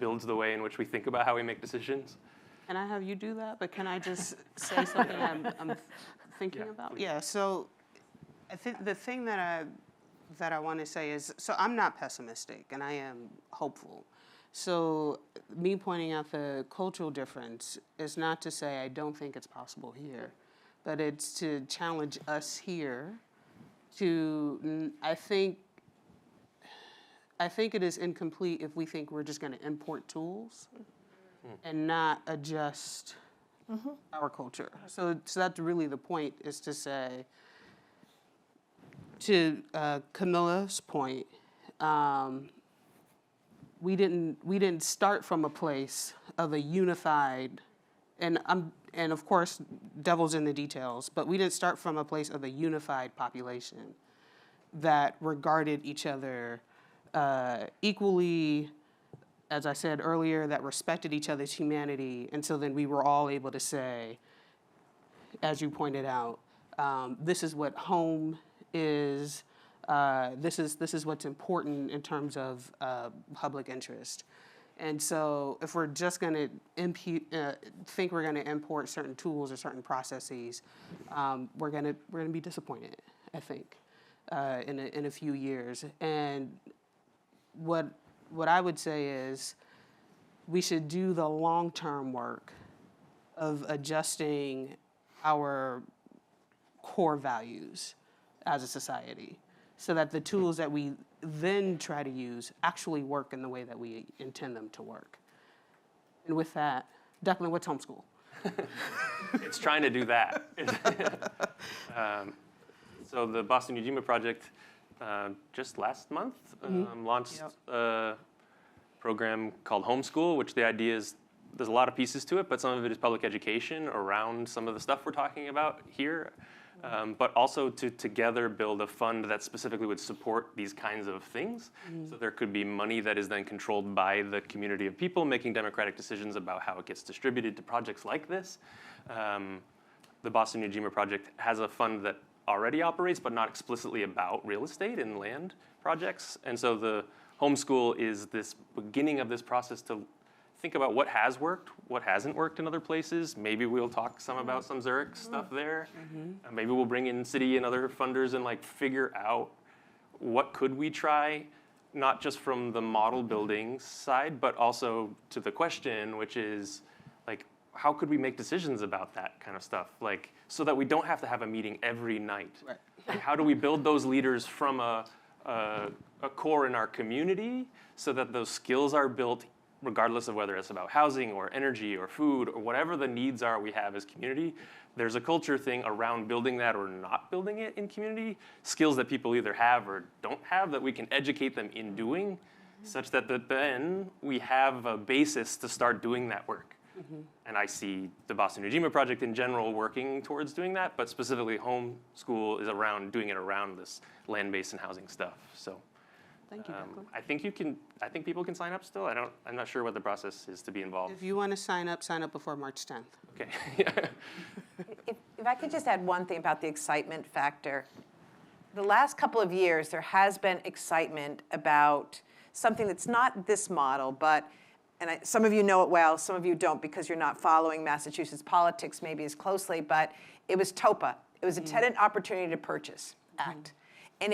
builds the way in which we think about how we make decisions? Can I have you do that? But can I just say something I'm thinking about? Please. Yeah, so I think the thing that I want to say is, so I'm not pessimistic, and I am hopeful. So me pointing out the cultural difference is not to say I don't think it's possible here, but it's to challenge us here to, I think it is incomplete if we think we're just going to import tools and not adjust our culture. So that's really the point, is to say, to Camilla's point, we didn't start from a place of a unified, and of course, devil's in the details, but we didn't start from a place of a unified population that regarded each other equally, as I said earlier, that respected each other's humanity, and so then we were all able to say, as you pointed out, this is what home is. This is what's important in terms of public interest. And so if we're just going to think we're going to import certain tools or certain processes, we're going to be disappointed, I think, in a few years. And what I would say is we should do the long-term work of adjusting our core values as a society, so that the tools that we then try to use actually work in the way that we intend them to work. And with that, Declan, what's homeschool? It's trying to do that. So the Boston Ujima project just last month launched a program called Homeschool, which the idea is there's a lot of pieces to it, but some of it is public education around some of the stuff we're talking about here. but also to together build a fund that specifically would support these kinds of things. So there could be money that is then controlled by the community of people making democratic decisions about how it gets distributed to projects like this. The Boston Ujima project has a fund that already operates, but not explicitly about real estate and land projects. And so the homeschool is this beginning of this process to think about what has worked, what hasn't worked in other places. Maybe we'll talk some about some Zurich stuff there. Maybe we'll bring in city and other funders and like figure out what could we try, not just from the model building side, but also to the question, which is like, how could we make decisions about that kind of stuff? Like, so that we don't have to have a meeting every night. Right. Like, how do we build those leaders from a core in our community so that those skills are built regardless of whether it's about housing or energy or food or whatever the needs are we have as community. There's a culture thing around building that or not building it in community, skills that people either have or don't have that we can educate them in doing, such that then we have a basis to start doing that work. And I see the Boston Ujima project in general working towards doing that, but specifically homeschool is around doing it around this land-based and housing stuff. So Thank you, Declan. I think people can sign up still. I'm not sure what the process is to be involved. If you want to sign up before March 10th. Okay. If I could just add one thing about the excitement factor. The last couple of years, there has been excitement about something that's not this model, but, some of you know it well, some of you don't because you're not following Massachusetts politics maybe as closely, but it was TOPA. It was a Tenant Opportunity to Purchase Act. And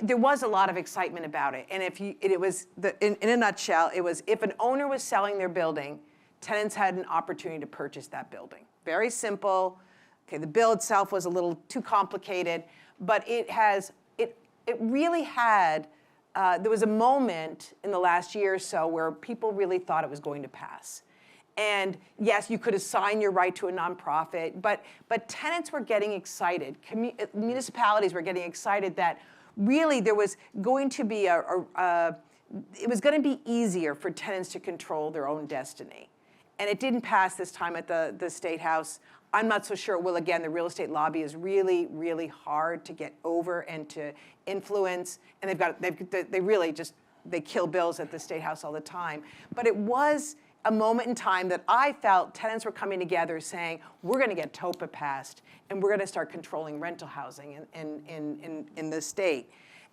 there was a lot of excitement about it. And in a nutshell, it was if an owner was selling their building, tenants had an opportunity to purchase that building. Very simple. Okay, the bill itself was a little too complicated, but it really had, there was a moment in the last year or so where people really thought it was going to pass. And yes, you could assign your right to a nonprofit, but tenants were getting excited. Municipalities were getting excited that really there was going to be it was going to be easier for tenants to control their own destiny. And it didn't pass this time at the State House. I'm not so sure it will again. The real estate lobby is really, really hard to get over and to influence. And they kill bills at the State House all the time. But it was a moment in time that I felt tenants were coming together saying, we're going to get TOPA passed, and we're going to start controlling rental housing in the state.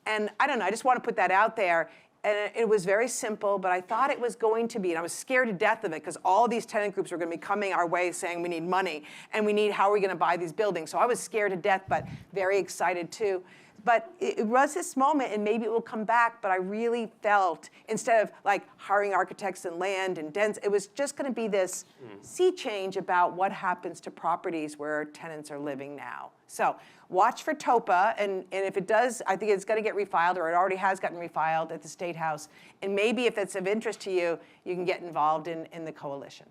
And I don't know, I just want to put that out there. And it was very simple, but I thought it was going to be, and I was scared to death of it because all these tenant groups were going to be coming our way saying we need money and how are we going to buy these buildings? So I was scared to death, but very excited too. But it was this moment, and maybe it will come back, but I really felt, instead of like hiring architects and land and dens, it was just going to be this sea change about what happens to properties where tenants are living now. So watch for TOPA, and if it does, I think it's going to get refiled, or it already has gotten refiled at the State House. And maybe if it's of interest to you, you can get involved in the coalition.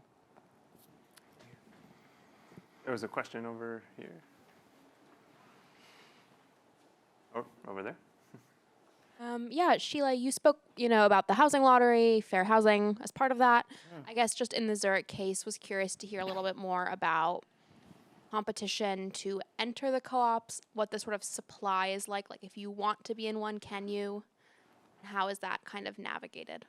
There was a question over here. Oh, over there. Yeah, Sheila, you spoke, about the housing lottery, fair housing as part of that. I guess just in the Zurich case, was curious to hear a little bit more about competition to enter the co-ops, what the sort of supply is like if you want to be in one, can you? How is that kind of navigated?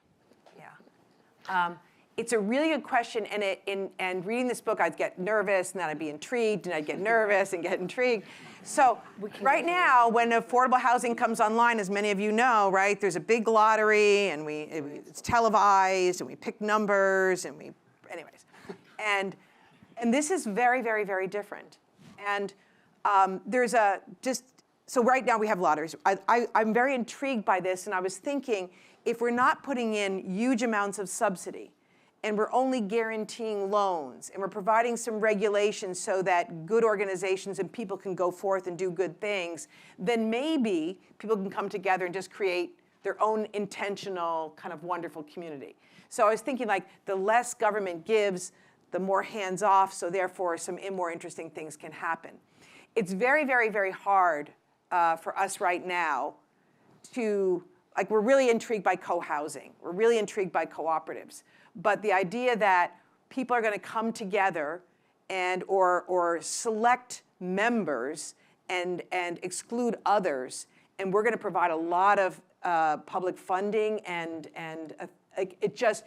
Yeah. It's a really good question, and reading this book, I'd get nervous, and then I'd be intrigued, and I'd get nervous and get intrigued. So right now, when affordable housing comes online, as many of you know, right, there's a big lottery, and it's televised, and we pick numbers, anyways. And this is very, very, very different. And so right now we have lotteries. I'm very intrigued by this, and I was thinking, if we're not putting in huge amounts of subsidy, and we're only guaranteeing loans, and we're providing some regulations so that good organizations and people can go forth and do good things, then maybe people can come together and just create their own intentional kind of wonderful community. So I was thinking the less government gives, the more hands-off, so therefore some more interesting things can happen. It's very, very, very hard for us right now to, we're really intrigued by co-housing. We're really intrigued by cooperatives. But the idea that people are going to come together and or select members and exclude others. And we're going to provide a lot of public funding, and it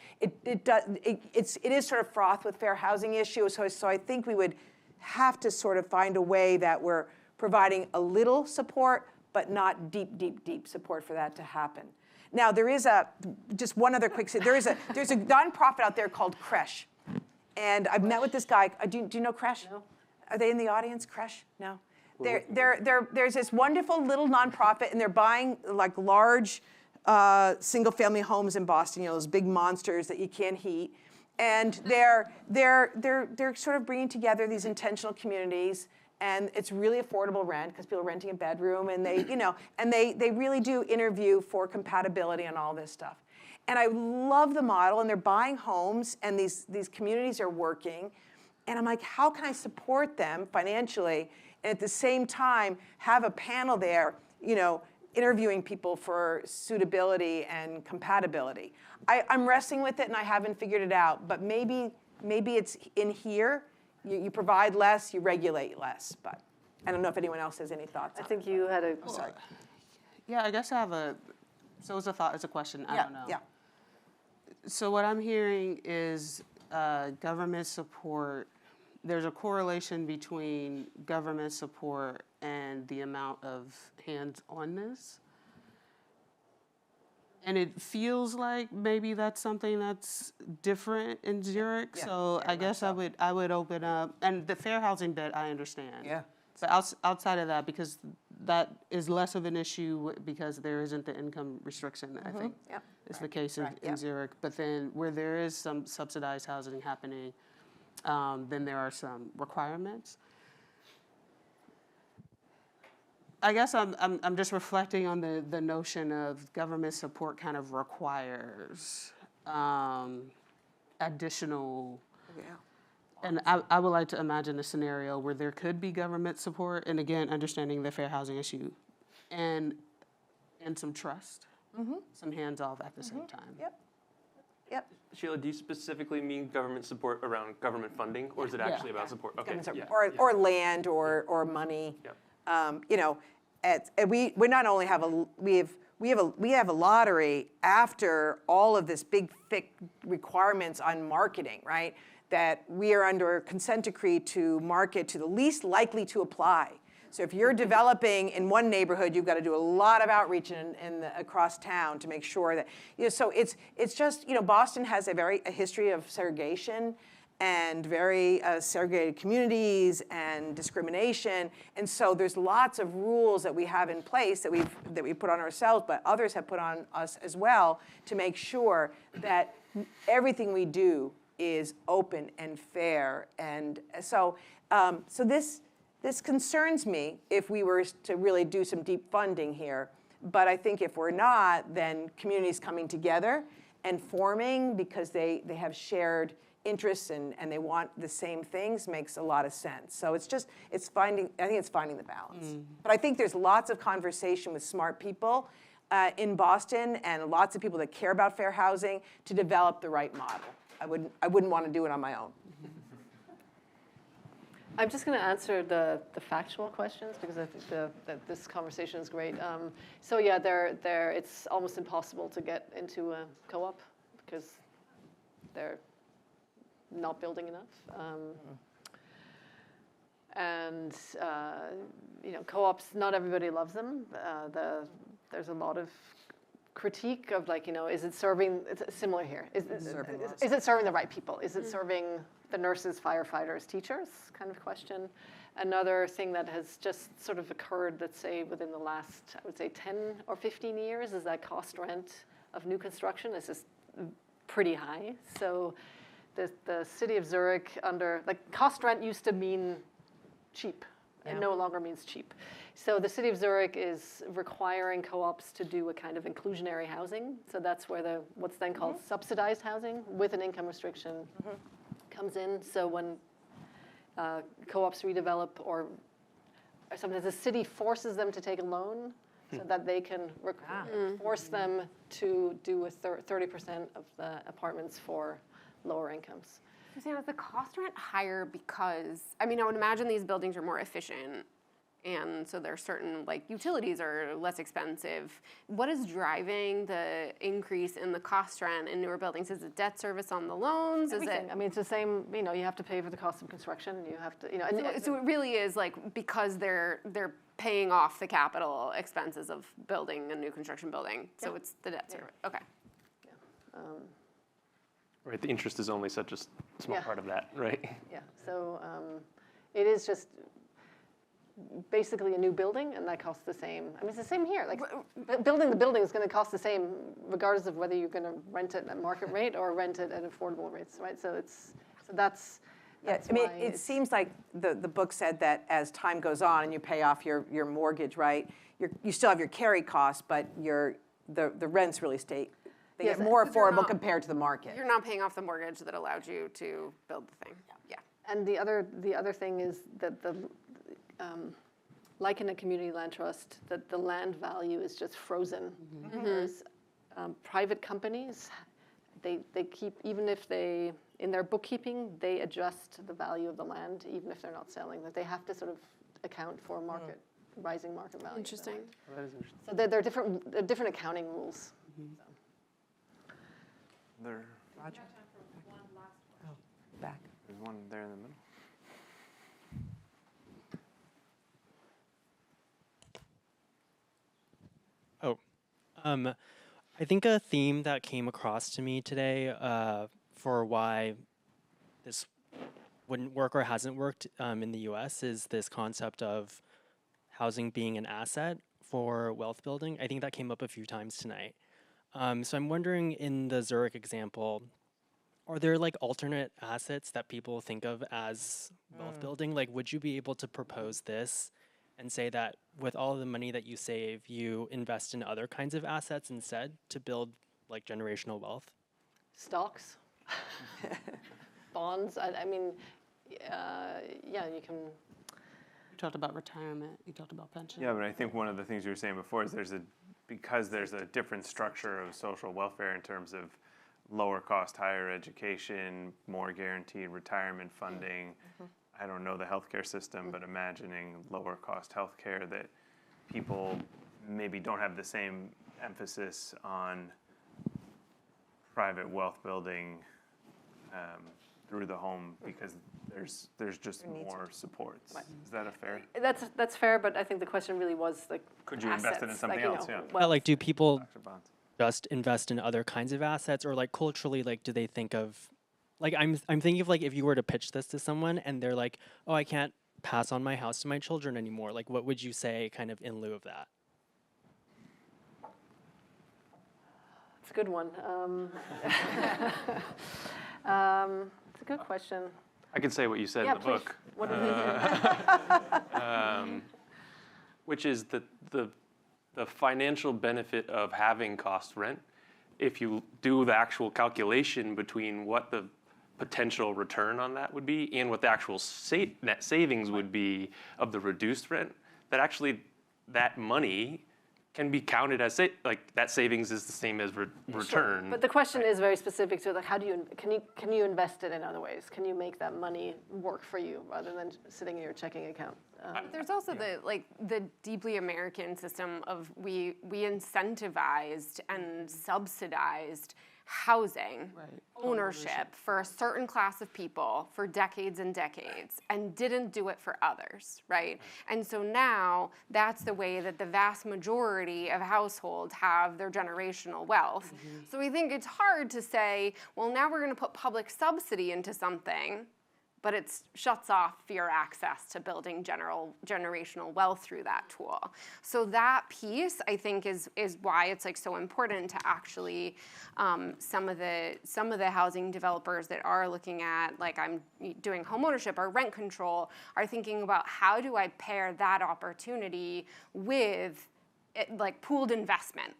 is sort of fraught with fair housing issues. So I think we would have to sort of find a way that we're providing a little support, but not deep support for that to happen. Now there is just one other quick. There's a nonprofit out there called Creche, and I've met with this guy. Do you know Creche? No. Are they in the audience? Creche? No. There's this wonderful little nonprofit, and they're buying like large single-family homes in Boston. You know, those big monsters that you can't heat, and they're sort of bringing together these intentional communities, and it's really affordable rent because people are renting a bedroom, and they really do interview for compatibility and all this stuff. And I love the model, and they're buying homes, and these communities are working, and I'm like, how can I support them financially? And at the same time, have a panel there, interviewing people for suitability and compatibility. I'm wrestling with it, and I haven't figured it out. But maybe it's in here. You provide less, you regulate less. But I don't know if anyone else has any thoughts. I think you had a. Oh, sorry. Yeah, I guess I have a. So it's a thought. It's a question. I don't know. Yeah. So what I'm hearing is government support. There's a correlation between government support and the amount of hands-onness. And it feels like maybe that's something that's different in Zurich. Yeah, So I guess I would open up, and the fair housing bit I understand. Yeah. But outside of that, because that is less of an issue because there isn't the income restriction, I think Yep. is the case in Zurich. But then where there is some subsidized housing happening, then there are some requirements. I guess I'm just reflecting on the notion of government support kind of requires additional. Yeah. And I would like to imagine a scenario where there could be government support, and again, understanding the fair housing issue, and some trust, some hands-off at the same time. Yep. Sheila, do you specifically mean government support around government funding, or is it actually about support? Okay. Or land or money. Yep. We not only have we have a lottery after all of this big thick requirements on marketing, right? That we are under consent decree to market to the least likely to apply. So if you're developing in one neighborhood, you've got to do a lot of outreach across town to make sure that, so it's just, Boston has a history of segregation and very segregated communities and discrimination. And so there's lots of rules that we have in place that we put on ourselves, but others have put on us as well to make sure that everything we do is open and fair. And so this concerns me if we were to really do some deep funding here. But I think if we're not, then communities coming together and forming because they have shared interests and they want the same things makes a lot of sense. So I think it's finding the balance. But I think there's lots of conversation with smart people in Boston and lots of people that care about fair housing to develop the right model. I wouldn't want to do it on my own. I'm just going to answer the factual questions because I think that this conversation is great. So yeah, it's almost impossible to get into a co-op because they're not building enough. And co-ops, not everybody loves them. There's a lot of critique of is it serving? It's similar here. Is it serving the right people? Is it serving the nurses, firefighters, teachers? Kind of question. Another thing that has just sort of occurred, let's say within the last, I would say 10 or 15 years, is that cost rent of new construction is just pretty high. So the city of Zurich cost rent used to mean cheap. It no longer means cheap. So the city of Zurich is requiring co-ops to do a kind of inclusionary housing. So that's where what's then called subsidized housing with an income restriction comes in. So when co-ops redevelop or sometimes the city forces them to take a loan so that they can force them to do 30% of the apartments for lower incomes. Susanne, is the cost rent higher because, I mean, I would imagine these buildings are more efficient, and so there's certain, like, utilities are less expensive. What is driving the increase in the cost rent in newer buildings? Is it debt service on the loans? Everything. Is it? I mean, it's the same, you know, you have to pay for the cost of construction, you have to, you know. And So it really is, like, because they're paying off the capital expenses of building a new construction building, so it's the debt service, okay. Right, the interest is only such a small Yeah. part of that, right? Yeah, so it is just basically a new building, and that costs the same. I mean, it's the same here. Like, building the building is going to cost the same, regardless of whether you're going to rent it at market rate or rent it at affordable rates, right? So that's Yeah, I mean, it seems like the book said that as time goes on and you pay off your mortgage, right, you still have your carry costs, but the rents really stay, they Yes, get more because you're affordable not- compared to the market. You're not paying off the mortgage that allowed you to build the thing, yeah. And the other thing is that like in a community land trust, that the land value is just frozen. Whereas private companies, they keep, even if they, in their bookkeeping, they adjust the value of the land, even if they're not selling. That they have to sort of account for rising market value. Interesting. That is interesting. So there are different accounting rules. There, Roger? Oh, back. there's one there in the middle. I think a theme that came across to me today for why this wouldn't work or hasn't worked in the US is this concept of housing being an asset for wealth building. I think that came up a few times tonight. So I'm wondering, in the Zurich example, are there like alternate assets that people think of as wealth building? Like, would you be able to propose this and say that with all the money that you save, you invest in other kinds of assets instead to build like generational wealth? Stocks, bonds. I mean, yeah, you can. You talked about retirement. You talked about pension. Yeah, but I think one of the things you were saying before is because there's a different structure of social welfare in terms of lower cost higher education, more guaranteed retirement funding. I don't know the healthcare system, but imagining lower cost healthcare, that people maybe don't have the same emphasis on private wealth building through the home because there's just more supports. Is that a fair? That's fair, but I think the question really was like, Could you invest it in assets, something like, else? Yeah. Well, like, do people Stocks or bonds? just invest in other kinds of assets, or like culturally, like, do they think of, like, I'm thinking of like if you were to pitch this to someone and they're like, oh, I can't pass on my house to my children anymore. Like, what would you say kind of in lieu of that? it's a good one. It's a good question. I could say what you said Yeah, in the please. book, What do you which is that the financial benefit of having cost rent, if you do the actual calculation between what the potential return on that would be and what the actual net savings would be of the reduced rent, that actually that money can be counted as like that savings is the same as return. But the question is very specific to like, how do you can you invest it in other ways? Can you make that money work for you rather than sitting in your checking account? There's also the deeply American system of we incentivized and subsidized housing ownership for a certain class of people for decades and decades and didn't do it for others, right? And so now that's the way that the vast majority of households have their generational wealth. So we think it's hard to say, well, now we're going to put public subsidy into something, but it shuts off your access to building generational wealth through that tool. So that piece, I think, is why it's like so important to actually some of the housing developers that are looking at, like I'm doing home ownership or rent control, are thinking about how do I pair that opportunity with like pooled investment.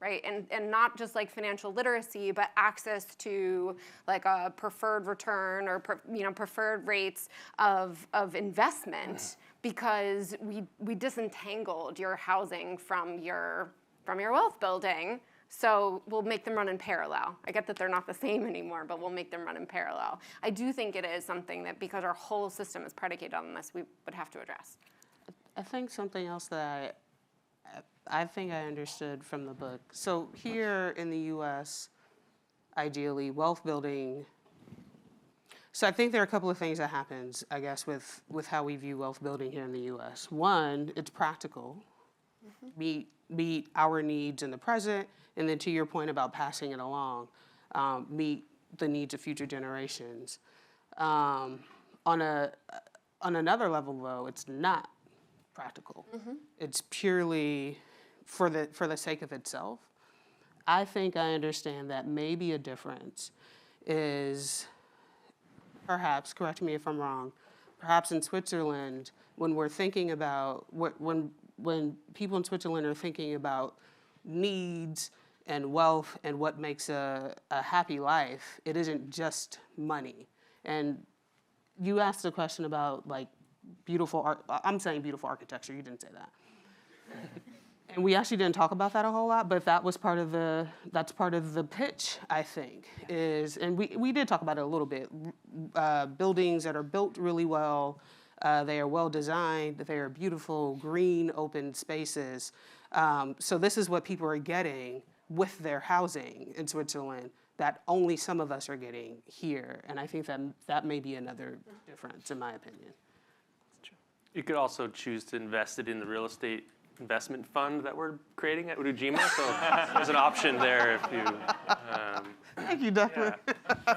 Right, and not just like financial literacy, but access to like a preferred return or preferred rates of investment, because we disentangled your housing from your wealth building So we'll make them run in parallel. I get that they're not the same anymore, but we'll make them run in parallel. I do think it is something that, because our whole system is predicated on this, we would have to address. I think something else that I think I understood from the book. So here in the U.S., ideally, wealth building. So I think there are a couple of things that happens, I guess, with how we view wealth building here in the U.S. One, it's practical, meet our needs in the present, and then to your point about passing it along, meet the needs of future generations. On another level, though, it's not practical. It's purely for the sake of itself. I think I understand that maybe a difference is, perhaps, correct me if I'm wrong, perhaps in Switzerland, when we're thinking about, when people in Switzerland are thinking about needs and wealth and what makes a happy life, it isn't just money. And you asked a question about like beautiful art. I'm saying beautiful architecture, you didn't say that. And we actually didn't talk about that a whole lot, but that was that's part of the pitch, I think, is, and we did talk about it a little bit, buildings that are built really well, they are well designed, they are beautiful, green, open spaces. So this is what people are getting with their housing in Switzerland that only some of us are getting here. And I think that may be another difference, in my opinion. You could also choose to invest it in the real estate investment fund that we're creating at Ujima. So there's an option there if you. Thank you, Declan. Yeah.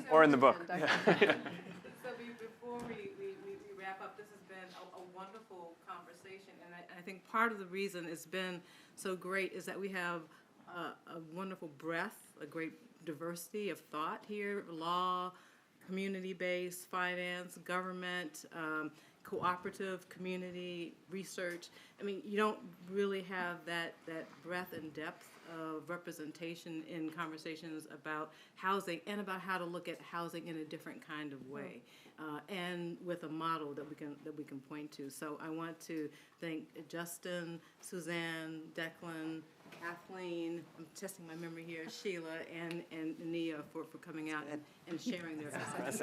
Or in the book. So before we wrap up, this has been a wonderful conversation, and I think part of the reason it's been so great is that we have a wonderful breadth, a great diversity of thought here: law, community-based, finance, government, cooperative, community, research. I mean, you don't really have that breadth and depth of representation in conversations about housing and about how to look at housing in a different kind of way, and with a model that we can point to. So I want to thank Justin, Susanne, Declan, Kathleen, I'm testing my memory here, Sheila, and Nia for coming out and sharing their experience.